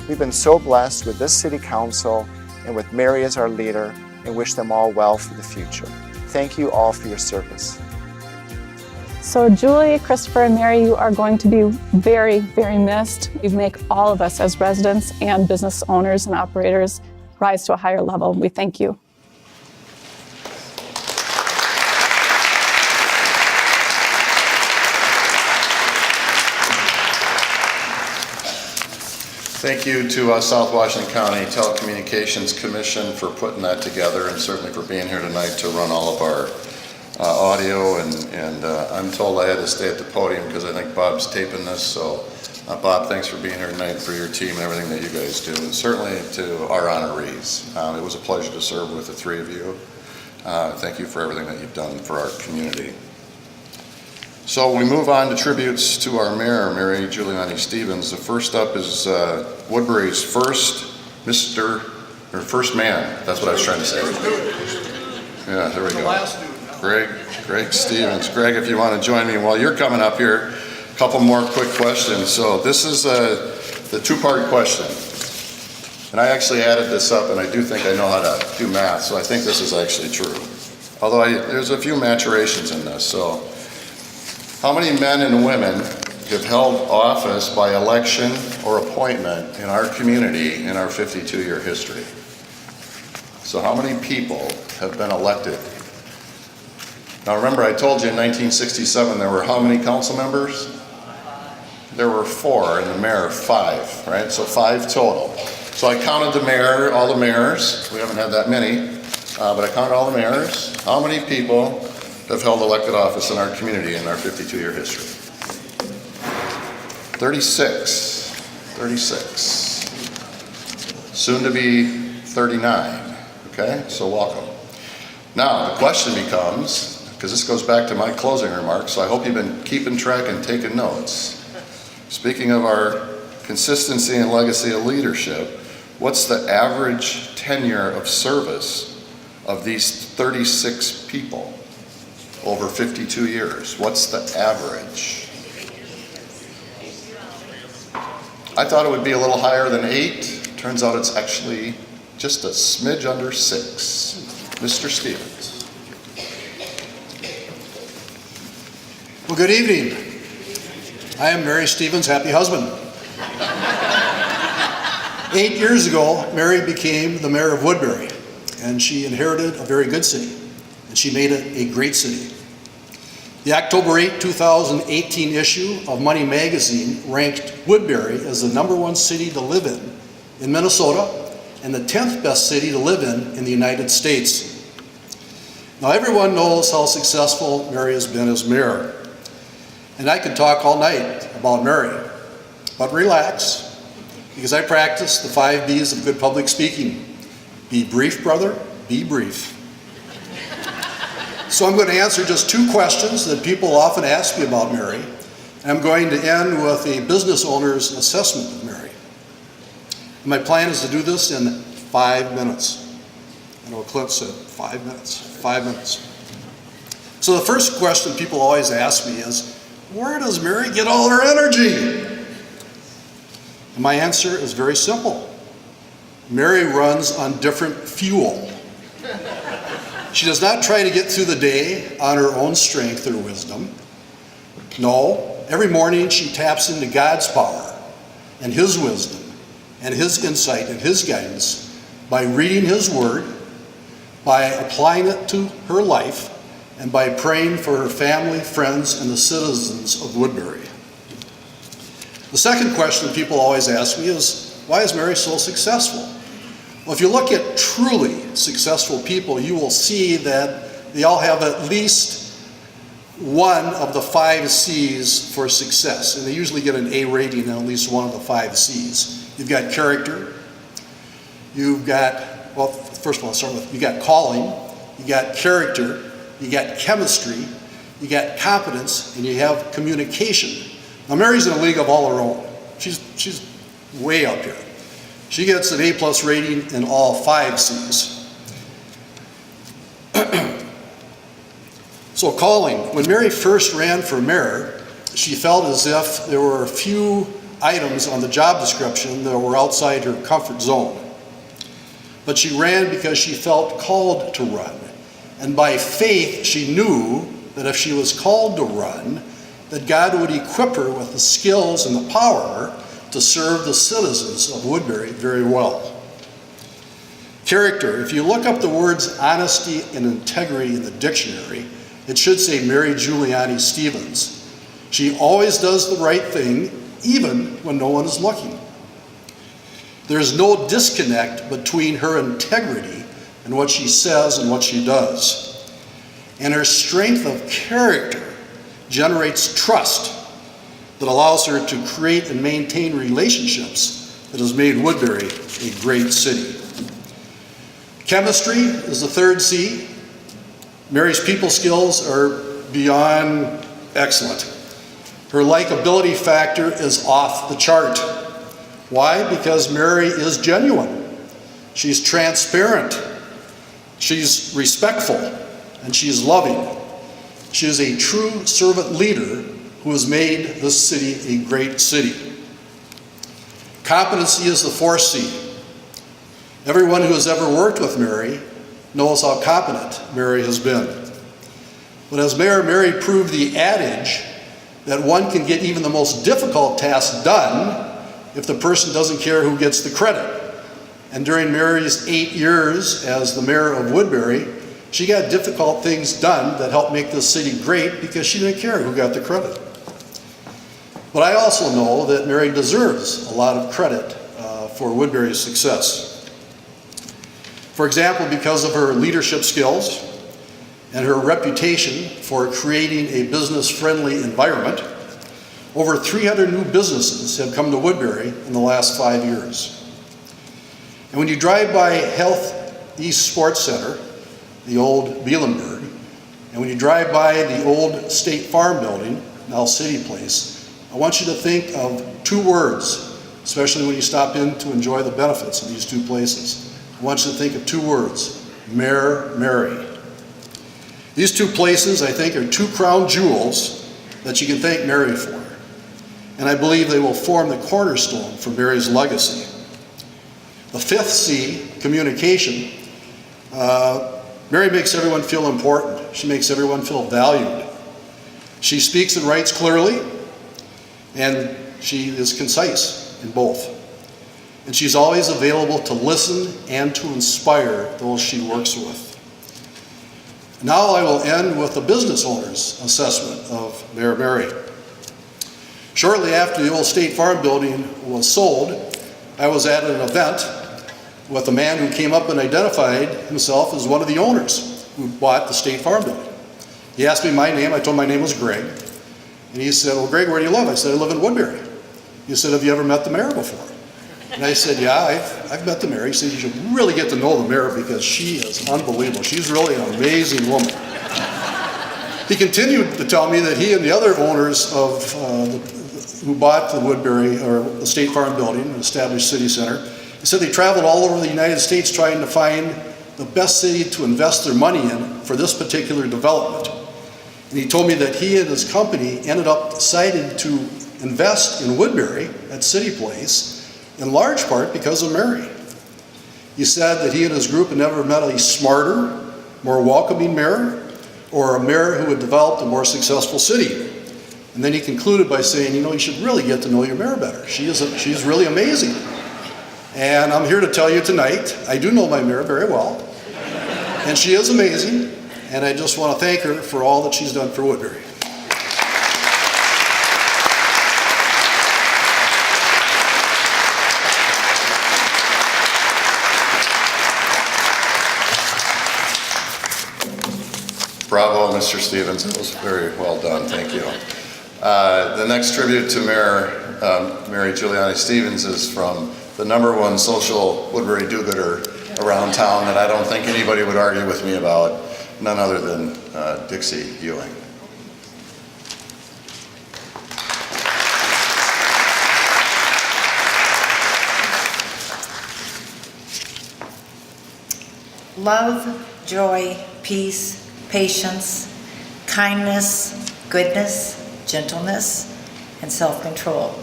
We've been so blessed with this City Council and with Mary as our leader, and wish them all well for the future. Thank you all for your service. So Julie, Christopher, and Mary, you are going to be very, very missed. You make all of us as residents and business owners and operators rise to a higher level. We thank you. Thank you to South Washington County Telecommunications Commission for putting that together, and certainly for being here tonight to run all of our audio. And I'm told I had to stay at the podium because I think Bob's taping this. So Bob, thanks for being here tonight and for your team and everything that you guys do. And certainly to our honorees. It was a pleasure to serve with the three of you. Thank you for everything that you've done for our community. So we move on to tributes to our mayor, Mary Giuliani Stephens. The first up is Woodbury's first first man. That's what I was trying to say. Yeah, there we go. Greg Stephens. Greg, if you want to join me while you're coming up here, a couple more quick questions. So this is the two-part question. And I actually added this up, and I do think I know how to do math, so I think this is actually true. Although there's a few maturations in this. So how many men and women have held office by election or appointment in our community in our 52-year history? So how many people have been elected? Now remember, I told you in 1967 there were how many council members? There were 4, and the mayor 5, right? So 5 total. So I counted the mayor, all the mayors. We haven't had that many, but I counted all the mayors. How many people have held elected office in our community in our 52-year history? 36. 36. Soon to be 39. Okay, so welcome. Now, the question becomes, because this goes back to my closing remarks, so I hope you've been keeping track and taking notes. Speaking of our consistency and legacy of leadership, what's the average tenure of service of these 36 people over 52 years? What's the average? I thought it would be a little higher than 8. Turns out it's actually just a smidge under 6. Mr. Stephens. Well, good evening. I am Mary Stephens' happy husband. 8 years ago, Mary became the mayor of Woodbury, and she inherited a very good city, and she made it a great city. The October 8, 2018 issue of Money Magazine ranked Woodbury as the #1 city to live in Minnesota, and the 10th best city to live in the United States. Now, everyone knows how successful Mary has been as mayor, and I could talk all night about Mary, but relax, because I practice the 5 B's of good public speaking. Be brief, brother, be brief. So I'm going to answer just 2 questions that people often ask me about Mary, and I'm going to end with a business owner's assessment of Mary. And my plan is to do this in 5 minutes. I know Clint said 5 minutes, 5 minutes. So the first question people always ask me is, where does Mary get all her energy? And my answer is very simple. Mary runs on different fuel. She does not try to get through the day on her own strength or wisdom. No, every morning she taps into God's power and His wisdom and His insight and His guidance by reading His Word, by applying it to her life, and by praying for her family, friends, and the citizens of Woodbury. The second question people always ask me is, why is Mary so successful? Well, if you look at truly successful people, you will see that they all have at least one of the 5 C's for success, and they usually get an A rating on at least one of the 5 C's. You've got character, you've got, well, first of all, I'll start with, you got calling, you got character, you got chemistry, you got competence, and you have communication. Now, Mary's in a league of all her own. She's way up here. She gets an A+ rating in all 5 C's. So calling. When Mary first ran for mayor, she felt as if there were a few items on the job description that were outside her comfort zone. But she ran because she felt called to run. And by faith, she knew that if she was called to run, that God would equip her with the skills and the power to serve the citizens of Woodbury very well. Character. If you look up the words honesty and integrity in the dictionary, it should say Mary Giuliani Stephens. She always does the right thing, even when no one is looking. There's no disconnect between her integrity and what she says and what she does. And her strength of character generates trust that allows her to create and maintain relationships that has made Woodbury a great city. Chemistry is the 3rd C. Mary's people skills are beyond excellent. Her likability factor is off the chart. Why? Because Mary is genuine. She's transparent. She's respectful, and she's loving. She is a true servant leader who has made this city a great city. Competency is the 4th C. Everyone who has ever worked with Mary knows how competent Mary has been. But as mayor, Mary proved the adage that one can get even the most difficult task done if the person doesn't care who gets the credit. And during Mary's 8 years as the mayor of Woodbury, she got difficult things done that helped make this city great because she didn't care who got the credit. But I also know that Mary deserves a lot of credit for Woodbury's success. For example, because of her leadership skills and her reputation for creating a business-friendly environment, Over 300 new businesses have come to Woodbury in the last 5 years. And when you drive by Health East Sports Center, the old Bielenberg, and when you drive by the old State Farm building, now City Place, I want you to think of 2 words, especially when you stop in to enjoy the benefits of these 2 places. I want you to think of 2 words, Mayor Mary. These 2 places, I think, are 2 crown jewels that you can thank Mary for. And I believe they will form the cornerstone for Mary's legacy. The 5th C, communication. Mary makes everyone feel important. She makes everyone feel valued. She speaks and writes clearly, and she is concise in both. And she's always available to listen and to inspire those she works with. Now I will end with the business owner's assessment of Mayor Mary. Shortly after the old State Farm building was sold, I was at an event with a man who came up and identified himself as one of the owners who bought the State Farm building. He asked me my name. I told him my name was Greg. And he said, well, Greg, where do you live? I said, I live in Woodbury. He said, have you ever met the mayor before? And I said, yeah, I've met the mayor. He said, you should really get to know the mayor because she is unbelievable. She's really an amazing woman. He continued to tell me that he and the other owners of who bought the Woodbury or the State Farm building, an established city center, he said they traveled all over the United States trying to find the best city to invest their money in for this particular development. And he told me that he and his company ended up deciding to invest in Woodbury at City Place in large part because of Mary. He said that he and his group had never met a smarter, more welcoming mayor, or a mayor who had developed a more successful city. And then he concluded by saying, you know, you should really get to know your mayor better. She's really amazing. And I'm here to tell you tonight, I do know my mayor very well, and she is amazing, and I just want to thank her for all that she's done for Woodbury. Bravo, Mr. Stephens. That was very well done. Thank you. The next tribute to Mayor Mary Giuliani Stephens is from the #1 social Woodbury do-gooder around town that I don't think anybody would argue with me about, none other than Dixie Ewing. Love, joy, peace, patience, kindness, goodness, gentleness, and self-control.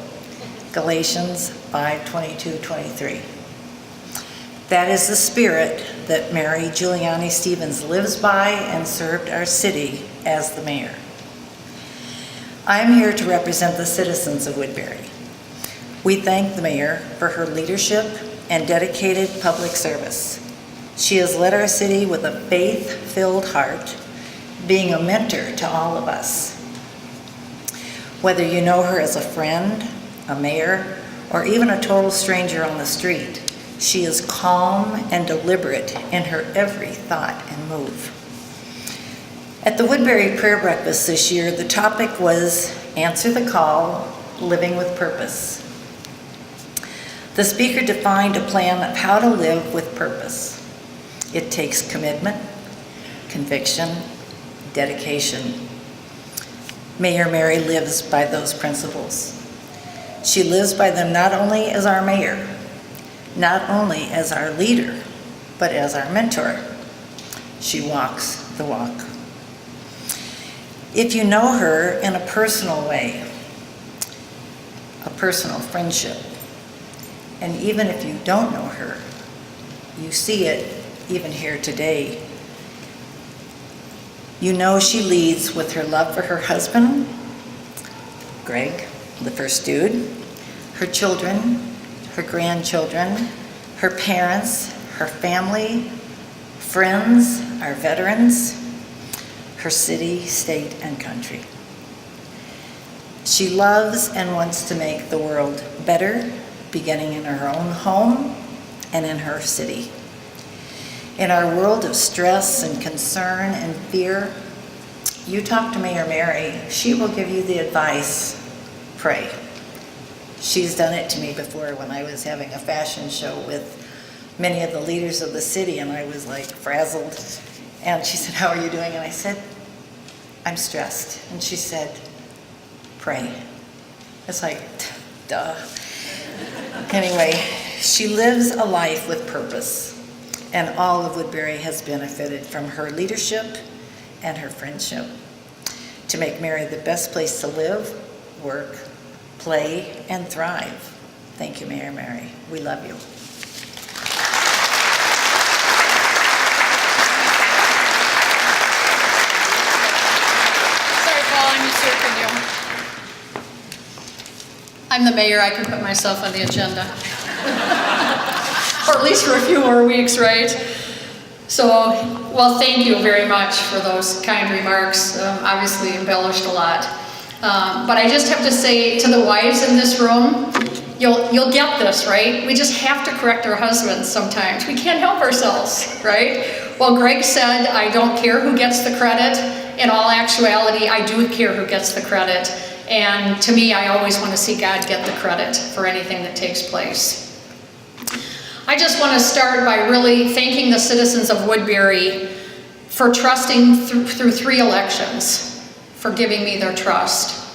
Galatians 5:22-23. That is the spirit that Mary Giuliani Stephens lives by and served our city as the mayor. I am here to represent the citizens of Woodbury. We thank the mayor for her leadership and dedicated public service. She has led our city with a faith-filled heart, being a mentor to all of us. Whether you know her as a friend, a mayor, or even a total stranger on the street, she is calm and deliberate in her every thought and move. At the Woodbury Prayer Breakfast this year, the topic was Answer the Call, Living with Purpose. The speaker defined a plan of how to live with purpose. It takes commitment, conviction, dedication. Mayor Mary lives by those principles. She lives by them not only as our mayor, not only as our leader, but as our mentor. She walks the walk. If you know her in a personal way, a personal friendship, and even if you don't know her, you see it even here today. You know she leads with her love for her husband, Greg, the first dude, her children, her grandchildren, her parents, her family, friends, our veterans, her city, state, and country. She loves and wants to make the world better, beginning in her own home and in her city. In our world of stress and concern and fear, you talk to Mayor Mary, she will give you the advice pray. She's done it to me before when I was having a fashion show with many of the leaders of the city, and I was like frazzled. And she said, "How are you doing?" And I said, "I'm stressed." And she said, "Pray." It's like, duh. Anyway, she lives a life with purpose, and all of Woodbury has benefited from her leadership and her friendship to make Mary the best place to live, work, play, and thrive. Thank you, Mayor Mary. We love you. Sorry, Paul, I'm usurping you. I'm the mayor, I can put myself on the agenda. Or at least for a few more weeks, right? So, well, thank you very much for those kind remarks. Obviously embellished a lot. But I just have to say to the wives in this room, you'll get this, right? We just have to correct our husbands sometimes. We can't help ourselves, right? Well, Greg said, I don't care who gets the credit. In all actuality, I do care who gets the credit. And to me, I always want to see God get the credit for anything that takes place. I just want to start by really thanking the citizens of Woodbury for trusting through 3 elections, for giving me their trust.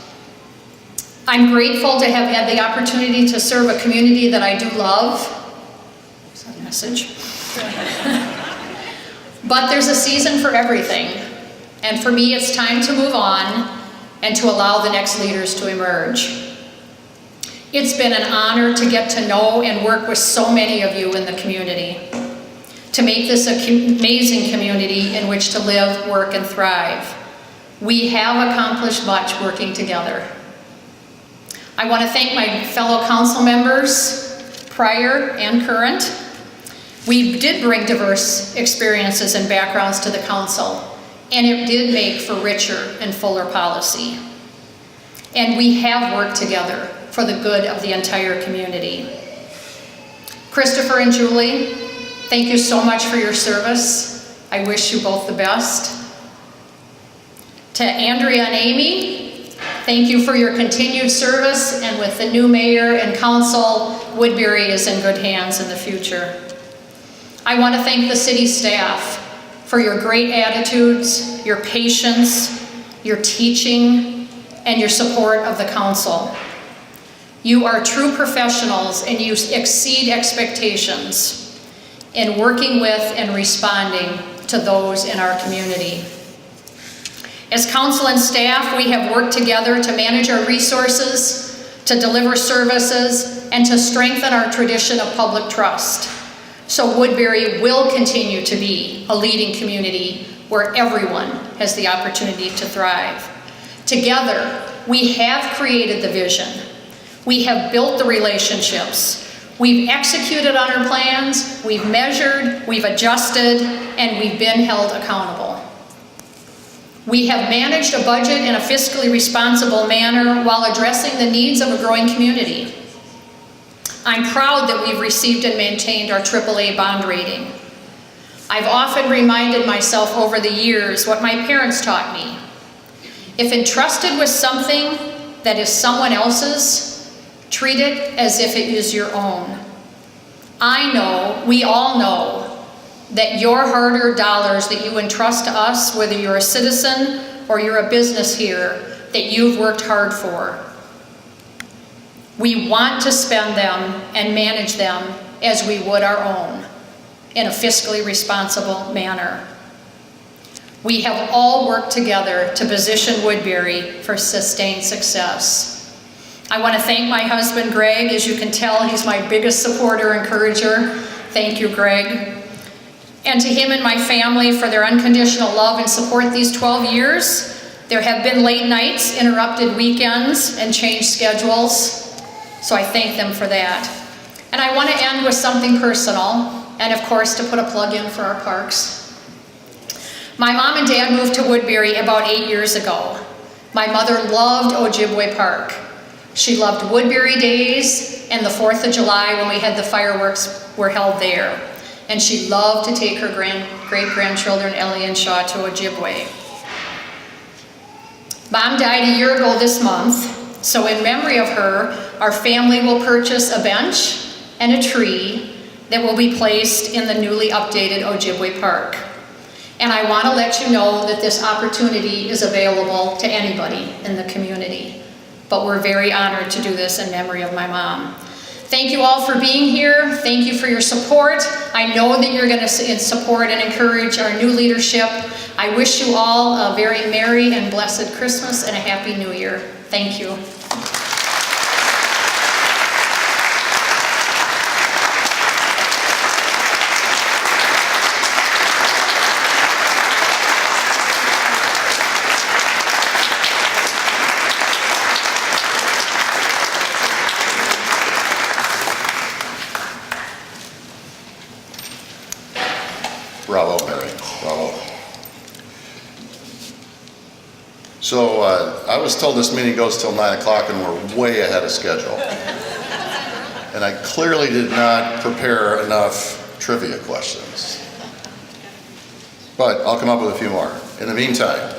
I'm grateful to have had the opportunity to serve a community that I do love. Is that a message? But there's a season for everything. And for me, it's time to move on and to allow the next leaders to emerge. It's been an honor to get to know and work with so many of you in the community, to make this an amazing community in which to live, work, and thrive. We have accomplished much working together. I want to thank my fellow council members, prior and current. We did bring diverse experiences and backgrounds to the council, and it did make for richer and fuller policy. And we have worked together for the good of the entire community. Christopher and Julie, thank you so much for your service. I wish you both the best. To Andrea and Amy, thank you for your continued service, and with the new mayor and council, Woodbury is in good hands in the future. I want to thank the city staff for your great attitudes, your patience, your teaching, and your support of the council. You are true professionals, and you exceed expectations in working with and responding to those in our community. As council and staff, we have worked together to manage our resources, to deliver services, and to strengthen our tradition of public trust. So Woodbury will continue to be a leading community where everyone has the opportunity to thrive. Together, we have created the vision. We have built the relationships. We've executed on our plans, we've measured, we've adjusted, and we've been held accountable. We have managed a budget in a fiscally responsible manner while addressing the needs of a growing community. I'm proud that we've received and maintained our AAA bond rating. I've often reminded myself over the years what my parents taught me. If entrusted with something that is someone else's, treat it as if it is your own. I know, we all know, that your hard-earned dollars that you entrust to us, whether you're a citizen or you're a business here, that you've worked hard for. We want to spend them and manage them as we would our own, in a fiscally responsible manner. We have all worked together to position Woodbury for sustained success. I want to thank my husband, Greg. As you can tell, he's my biggest supporter, encourager. Thank you, Greg. And to him and my family for their unconditional love and support these 12 years. There have been late nights, interrupted weekends, and changed schedules, so I thank them for that. And I want to end with something personal, and of course to put a plug in for our parks. My mom and dad moved to Woodbury about 8 years ago. My mother loved Ojibwe Park. She loved Woodbury Days and the 4th of July when we had the fireworks were held there. And she loved to take her great-grandchildren, Ellie and Shaw, to Ojibwe. Mom died a year ago this month, So in memory of her, our family will purchase a bench and a tree that will be placed in the newly updated Ojibwe Park. And I want to let you know that this opportunity is available to anybody in the community. But we're very honored to do this in memory of my mom. Thank you all for being here. Thank you for your support. I know that you're going to support and encourage our new leadership. I wish you all a very merry and blessed Christmas and a happy New Year. Thank you. Bravo, Mary. Bravo. So I was told this meeting goes till 9 o'clock and we're way ahead of schedule. And I clearly did not prepare enough trivia questions. But I'll come up with a few more. In the meantime,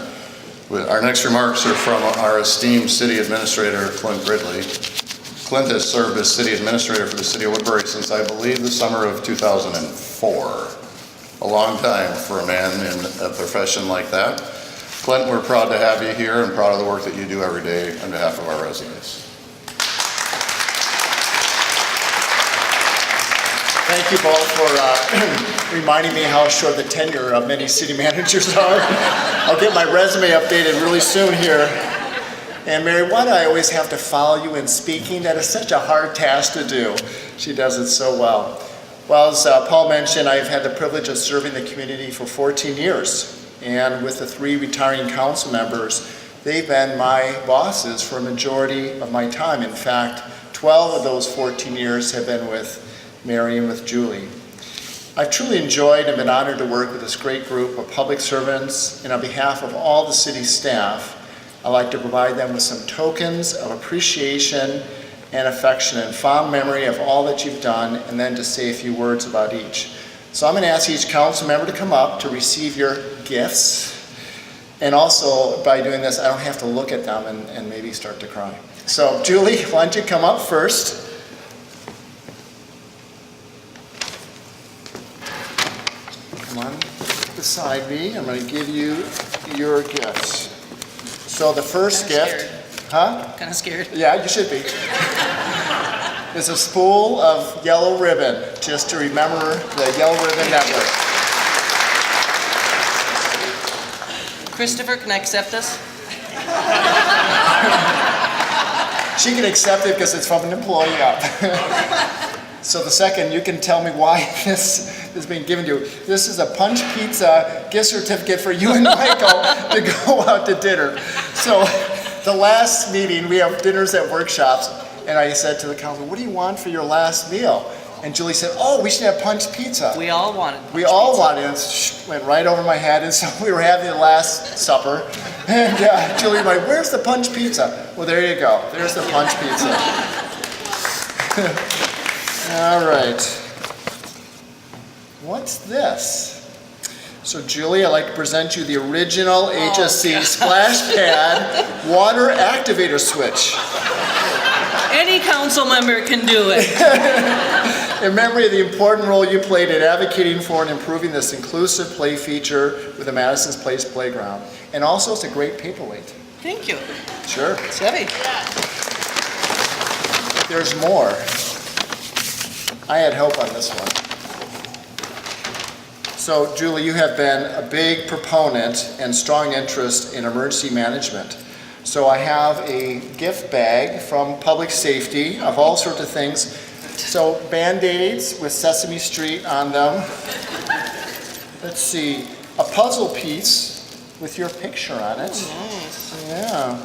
our next remarks are from our esteemed City Administrator, Clint Gridley. Clint has served as City Administrator for the City of Woodbury since, I believe, the summer of 2004. A long time for a man in a profession like that. Clint, we're proud to have you here and proud of the work that you do every day on behalf of our residents. Thank you both for reminding me how short the tenure of many city managers are. I'll get my resume updated really soon here. And Mary, why do I always have to follow you in speaking? That is such a hard task to do. She does it so well. Well, as Paul mentioned, I've had the privilege of serving the community for 14 years. And with the 3 retiring council members, they've been my bosses for a majority of my time. In fact, 12 of those 14 years have been with Mary and with Julie. I've truly enjoyed and been honored to work with this great group of public servants, and on behalf of all the city staff, I'd like to provide them with some tokens of appreciation and affection and fond memory of all that you've done, and then to say a few words about each. So I'm going to ask each council member to come up to receive your gifts. And also, by doing this, I don't have to look at them and maybe start to cry. So Julie, why don't you come up first? Come on beside me. I'm going to give you your gifts. So the first gift, Kind of scared. Yeah, you should be. It's a spool of yellow ribbon, just to remember the Yellow Ribbon Network. Christopher, can I accept this? She can accept it because it's from an employee up. So the second, you can tell me why this is being given to you. This is a Punch Pizza gift certificate for you and Michael to go out to dinner. So the last meeting, we have dinners at workshops, and I said to the council, what do you want for your last meal? And Julie said, oh, we should have Punch Pizza. We all wanted We all wanted it. It went right over my head, and so we were having the last supper. And Julie was like, where's the Punch Pizza? Well, there you go. There's the Punch Pizza. All right. What's this? So Julie, I'd like to present you the original HSC splash pad water activator switch. Any council member can do it. In memory of the important role you played in advocating for and improving this inclusive play feature with the Madison's Place Playground. And also, it's a great paperweight. Thank you. Sure. It's heavy. There's more. I had help on this one. So, Julie, you have been a big proponent and strong interest in emergency management. So I have a gift bag from Public Safety of all sorts of things. So Band-Aids with Sesame Street on them. Let's see, a puzzle piece with your picture on it. Oh, nice. Yeah.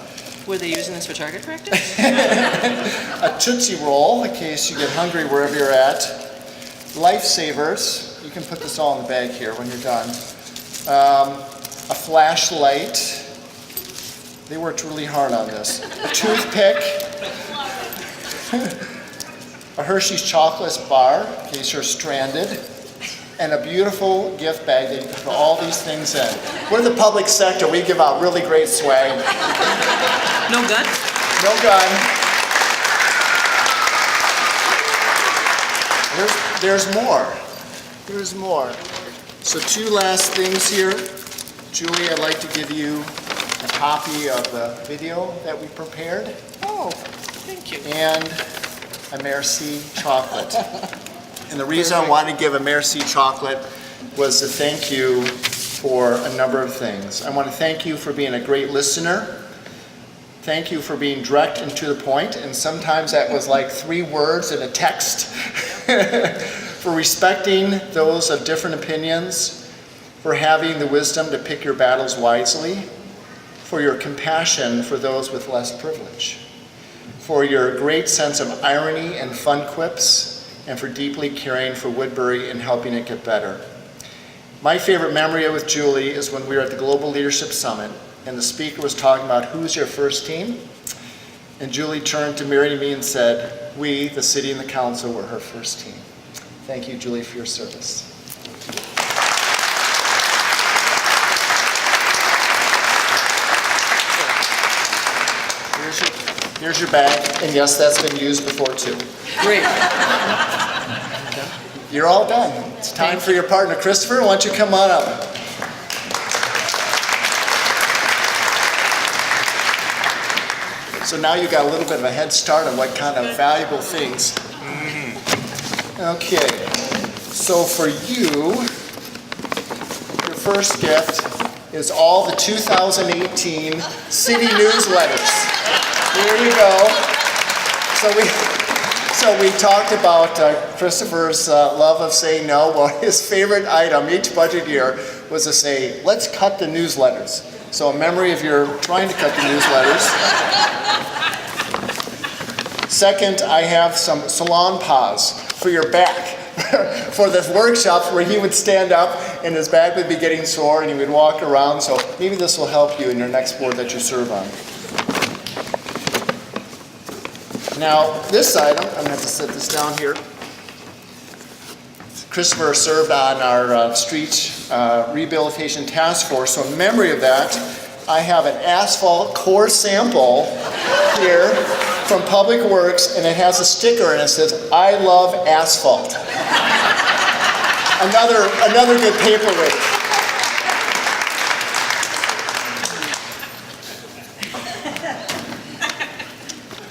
Were they using this for target practice? A Tootsie Roll in case you get hungry wherever you're at. Lifesavers. You can put this all in the bag here when you're done. A flashlight. They worked really hard on this. A toothpick. A Hershey's chocolate bar in case you're stranded. And a beautiful gift bag that you can put all these things in. We're the public sector. We give out really great swag. No gun? No gun. There's more. There's more. So 2 last things here. Julie, I'd like to give you a copy of the video that we prepared. Oh, thank you. And a Merci chocolate. And the reason I wanted to give a Merci chocolate was to thank you for a number of things. I want to thank you for being a great listener. Thank you for being direct and to the point, and sometimes that was like 3 words in a text. For respecting those of different opinions, for having the wisdom to pick your battles wisely, for your compassion for those with less privilege, for your great sense of irony and fun quips, and for deeply caring for Woodbury and helping it get better. My favorite memory with Julie is when we were at the Global Leadership Summit, and the speaker was talking about who's your first team, and Julie turned to Mary and me and said, we, the city and the council, were her first team. Thank you, Julie, for your service. Here's your bag, and yes, that's been used before too. Great. You're all done. It's time for your partner, Christopher. Why don't you come on up? So now you got a little bit of a head start on what kind of valuable things. Okay, so for you, your first gift is all the 2018 city newsletters. Here you go. So we talked about Christopher's love of saying no. Well, his favorite item each budget year was to say, let's cut the newsletters. So a memory of your trying to cut the newsletters. Second, I have some salon paws for your back. For the workshops where he would stand up and his back would be getting sore and he would walk around. So maybe this will help you in your next board that you serve on. Now, this item, I'm going to have to set this down here. Christopher served on our street rehabilitation task force. So in memory of that, I have an asphalt core sample here from Public Works, and it has a sticker and it says, I love asphalt. Another good paperweight.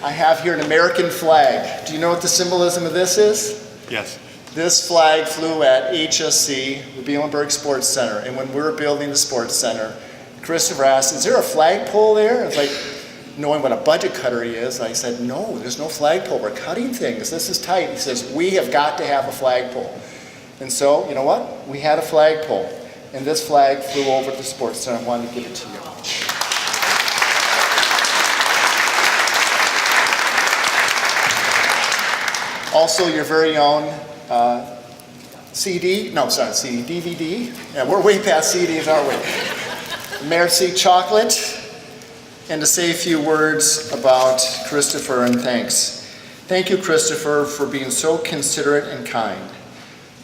I have here an American flag. Do you know what the symbolism of this is? Yes. This flag flew at HSC, the Bielenberg Sports Center, and when we were building the sports center, Christopher asked, is there a flagpole there? It's like, knowing what a budget cutter he is, I said, no, there's no flagpole. We're cutting things. This is tight. He says, we have got to have a flagpole. And so, you know what? We had a flagpole. And this flag flew over the sports center. I wanted to give it to you. Also, your very own DVD. Yeah, we're way past CDs, aren't we? Merci chocolate. And to say a few words about Christopher and thanks. Thank you, Christopher, for being so considerate and kind,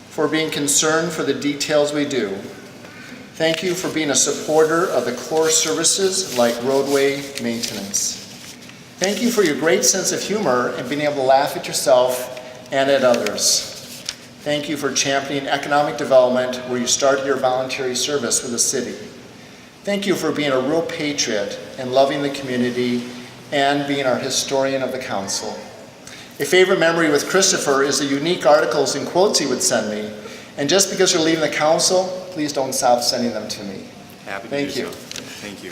for being concerned for the details we do. Thank you for being a supporter of the core services like roadway maintenance. Thank you for your great sense of humor and being able to laugh at yourself and at others. Thank you for championing economic development where you started your voluntary service with the city. Thank you for being a real patriot and loving the community and being our historian of the council. A favorite memory with Christopher is the unique articles and quotes he would send me. And just because you're leaving the council, please don't stop sending them to me. Happy to Thank do you. so. Thank you.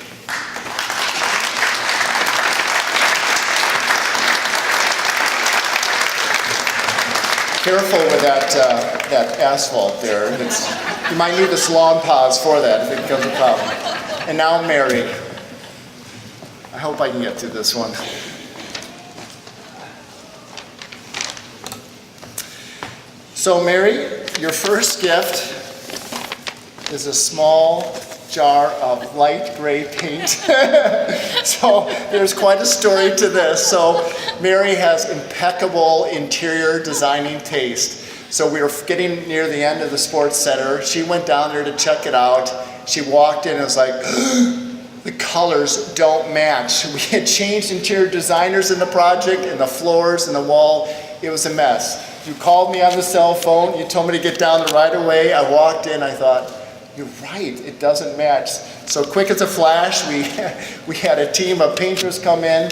Careful with that asphalt there. You might need the salon paws for that if it becomes a problem. And now Mary. I hope I can get through this one. So Mary, your first gift is a small jar of light gray paint. So there's quite a story to this. So Mary has impeccable interior designing taste. So we were getting near the end of the sports center. She went down there to check it out. She walked in and was like, the colors don't match. We had changed interior designers in the project, and the floors and the wall. It was a mess. You called me on the cell phone. You told me to get down there right away. I walked in. I thought, you're right. It doesn't match. So quick as a flash, we had a team of painters come in.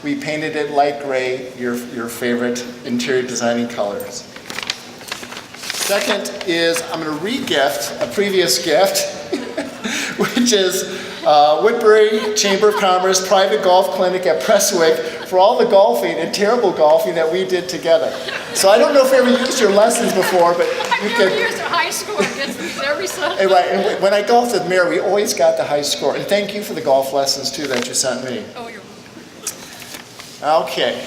We painted it light gray, your favorite interior designing colors. Second is I'm going to re-gift a previous gift, which is Woodbury Chamber of Commerce private golf clinic at Prestwick for all the golfing and terrible golfing that we did together. So I don't know if you ever used your lessons before, but you I've never used a high score against these every Sunday. Right, and when I golfed with Mayor, we always got the high score. And thank you for the golf lessons too that you sent me. Oh, you're Okay,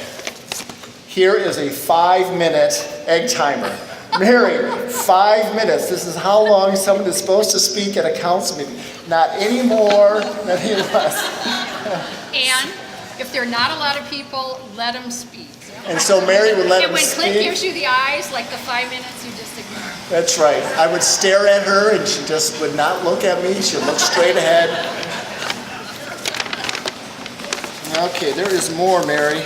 here is a 5-minute egg timer. Mary, 5 minutes. This is how long someone is supposed to speak at a council meeting. Not any more, not any less. And if there are not a lot of people, let them speak. And so Mary would let him And when speak. Clint gives you the eyes, like the 5 minutes, you just ignore. That's right. I would stare at her and she just would not look at me. She'd look straight ahead. Okay, there is more, Mary.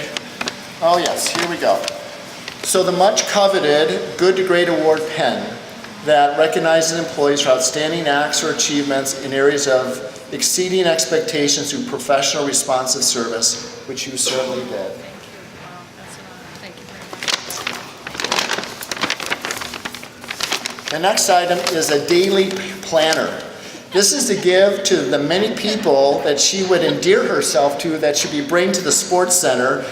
Oh yes, here we go. So the much coveted Good to Great Award pen that recognizes employees for outstanding acts or achievements in areas of exceeding expectations through professional responsive service, which you certainly did. The next item is a daily planner. This is to give to the many people that she would endear herself to, that should be bring to the sports center,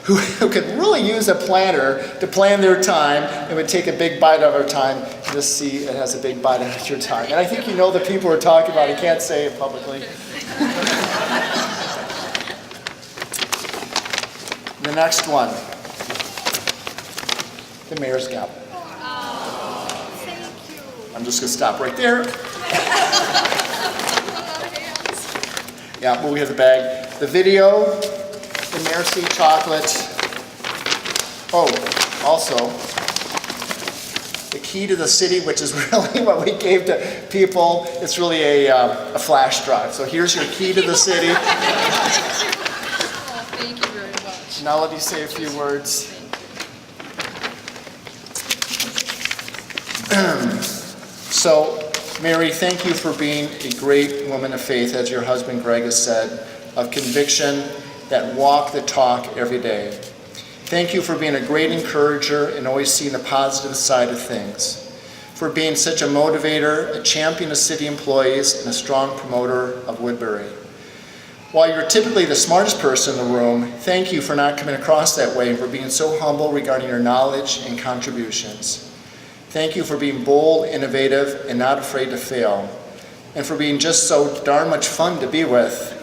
who could really use a planner to plan their time and would take a big bite of her time. Just see it has a big bite out of your time. And I think you know the people we're talking about. I can't say it publicly. The next one, the mayor's gavel. I'm just going to stop right there. Yeah, well, we have the bag. The video, the Merci chocolate. Oh, also, the key to the city, which is really what we gave to people. It's really a flash drive. So here's your key to the city. Thank you very much. Now let me say a few words. So, Mary, thank you for being a great woman of faith, as your husband Greg has said, of conviction that walk the talk every day. Thank you for being a great encourager and always seeing the positive side of things. For being such a motivator, a champion of city employees, and a strong promoter of Woodbury. While you're typically the smartest person in the room, thank you for not coming across that way and for being so humble regarding your knowledge and contributions. Thank you for being bold, innovative, and not afraid to fail. And for being just so darn much fun to be with.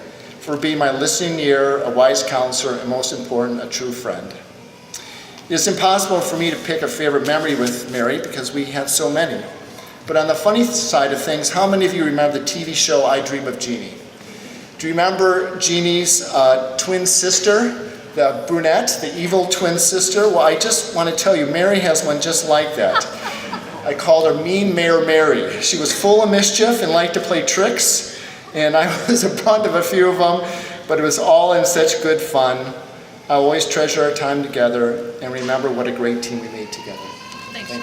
For being my listening ear, a wise counselor, and most important, a true friend. It's impossible for me to pick a favorite memory with Mary because we had so many. But on the funny side of things, how many of you remember the TV show I Dream of Jeannie? Do you remember Jeannie's twin sister, the brunette, the evil twin sister? Well, I just want to tell you, Mary has one just like that. I called her Mean Mayor Mary. She was full of mischief and liked to play tricks, and I was a brunt of a few of them, but it was all in such good fun. I always treasure our time together and remember what a great team we made together. Thank you.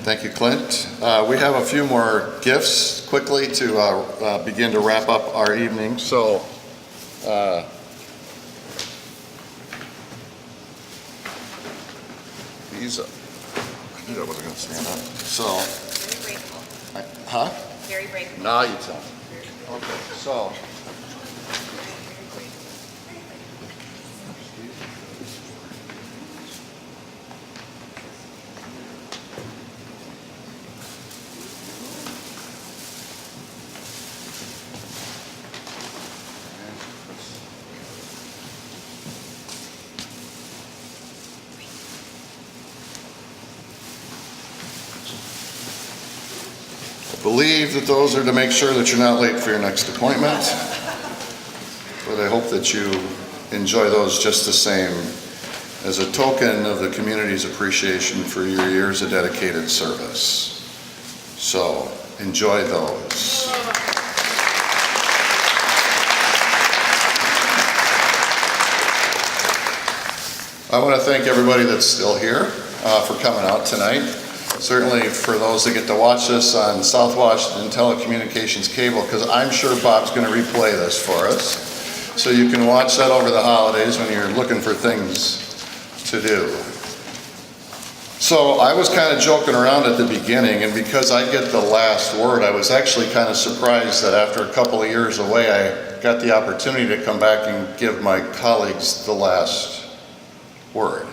Thank you, Clint. We have a few more gifts quickly to begin to wrap up our evening. So, these, I knew I wasn't going to stand up. So, Very breakable. huh? Very breakable. Now you tell me. Okay, so. Believe that those are to make sure that you're not late for your next appointment. but I hope that you enjoy those just the same as a token of the community's appreciation for your years of dedicated service. So enjoy those. I want to thank everybody that's still here for coming out tonight. Certainly for those that get to watch this on South Washington Telecommunications Cable, because I'm sure Bob's going to replay this for us. So you can watch that over the holidays when you're looking for things to do. So I was kind of joking around at the beginning, and because I get the last word, I was actually kind of surprised that after a couple of years away, I got the opportunity to come back and give my colleagues the last word.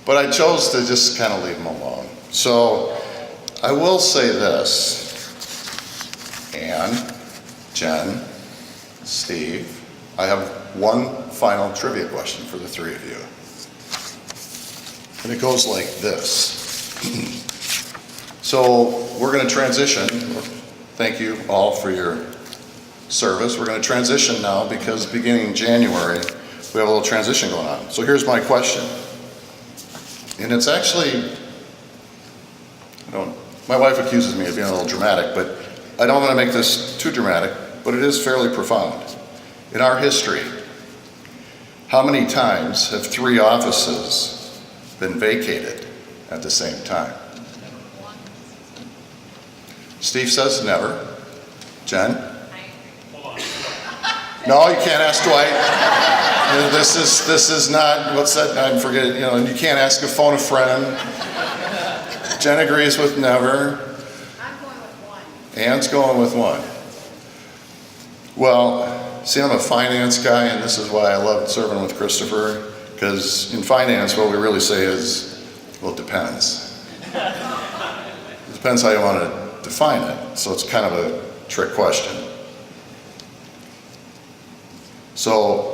But I chose to just kind of leave them alone. So I will say this, Ann, Jen, Steve, I have one final trivia question for the three of you. And it goes like this. So we're going to transition. Thank you all for your service. We're going to transition now because beginning January, we have a little transition going on. So here's my question. And it's actually, my wife accuses me of being a little dramatic, but I don't want to make this too dramatic, but it is fairly profound. In our history, how many times have 3 offices been vacated at the same time? Steve says never. Jen? No, you can't ask Dwight. This is not, what's that, I forget, you can't ask a phone a friend. Jen agrees with never. I'm going with 1. Ann's going with 1. Well, see, I'm a finance guy, and this is why I love serving with Christopher, because in finance, what we really say is, well, it depends. It depends how you want to define it, so it's kind of a trick question. So,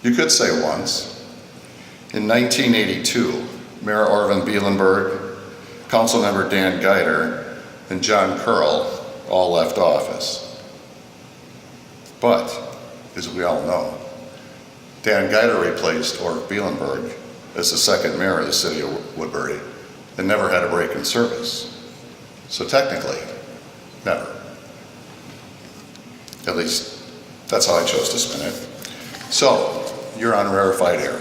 you could say once. In 1982, Mayor Orvin Bielenberg, Councilmember Dan Geider, and John Curl all left office. But, as we all know, Dan Geider replaced Orv Bielenberg as the second mayor of the city of Woodbury and never had a break in service. So technically, never. At least, that's how I chose to spin it. So, you're on rarefied air.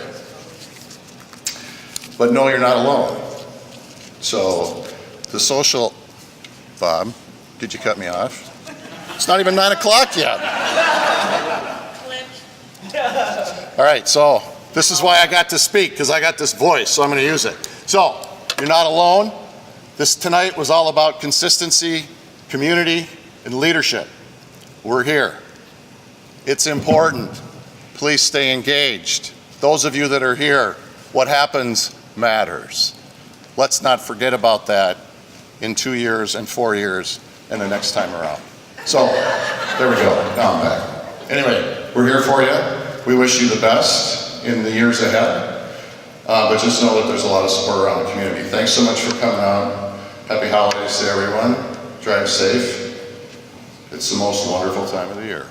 But no, you're not alone. So, the social, Bob, did you cut me off? It's not even 9 o'clock yet. All right, so this is why I got to speak, because I got this voice, so I'm going to use it. So, you're not alone. This tonight was all about consistency, community, and leadership. We're here. It's important. Please stay engaged. Those of you that are here, what happens matters. Let's not forget about that in 2 years and 4 years and the next time around. So, there we go. Now I'm back. Anyway, we're here for you. We wish you the best in the years ahead. But just know that there's a lot of support around the community. Thanks so much for coming out. Happy holidays to everyone. Drive safe. It's the most wonderful time of the year.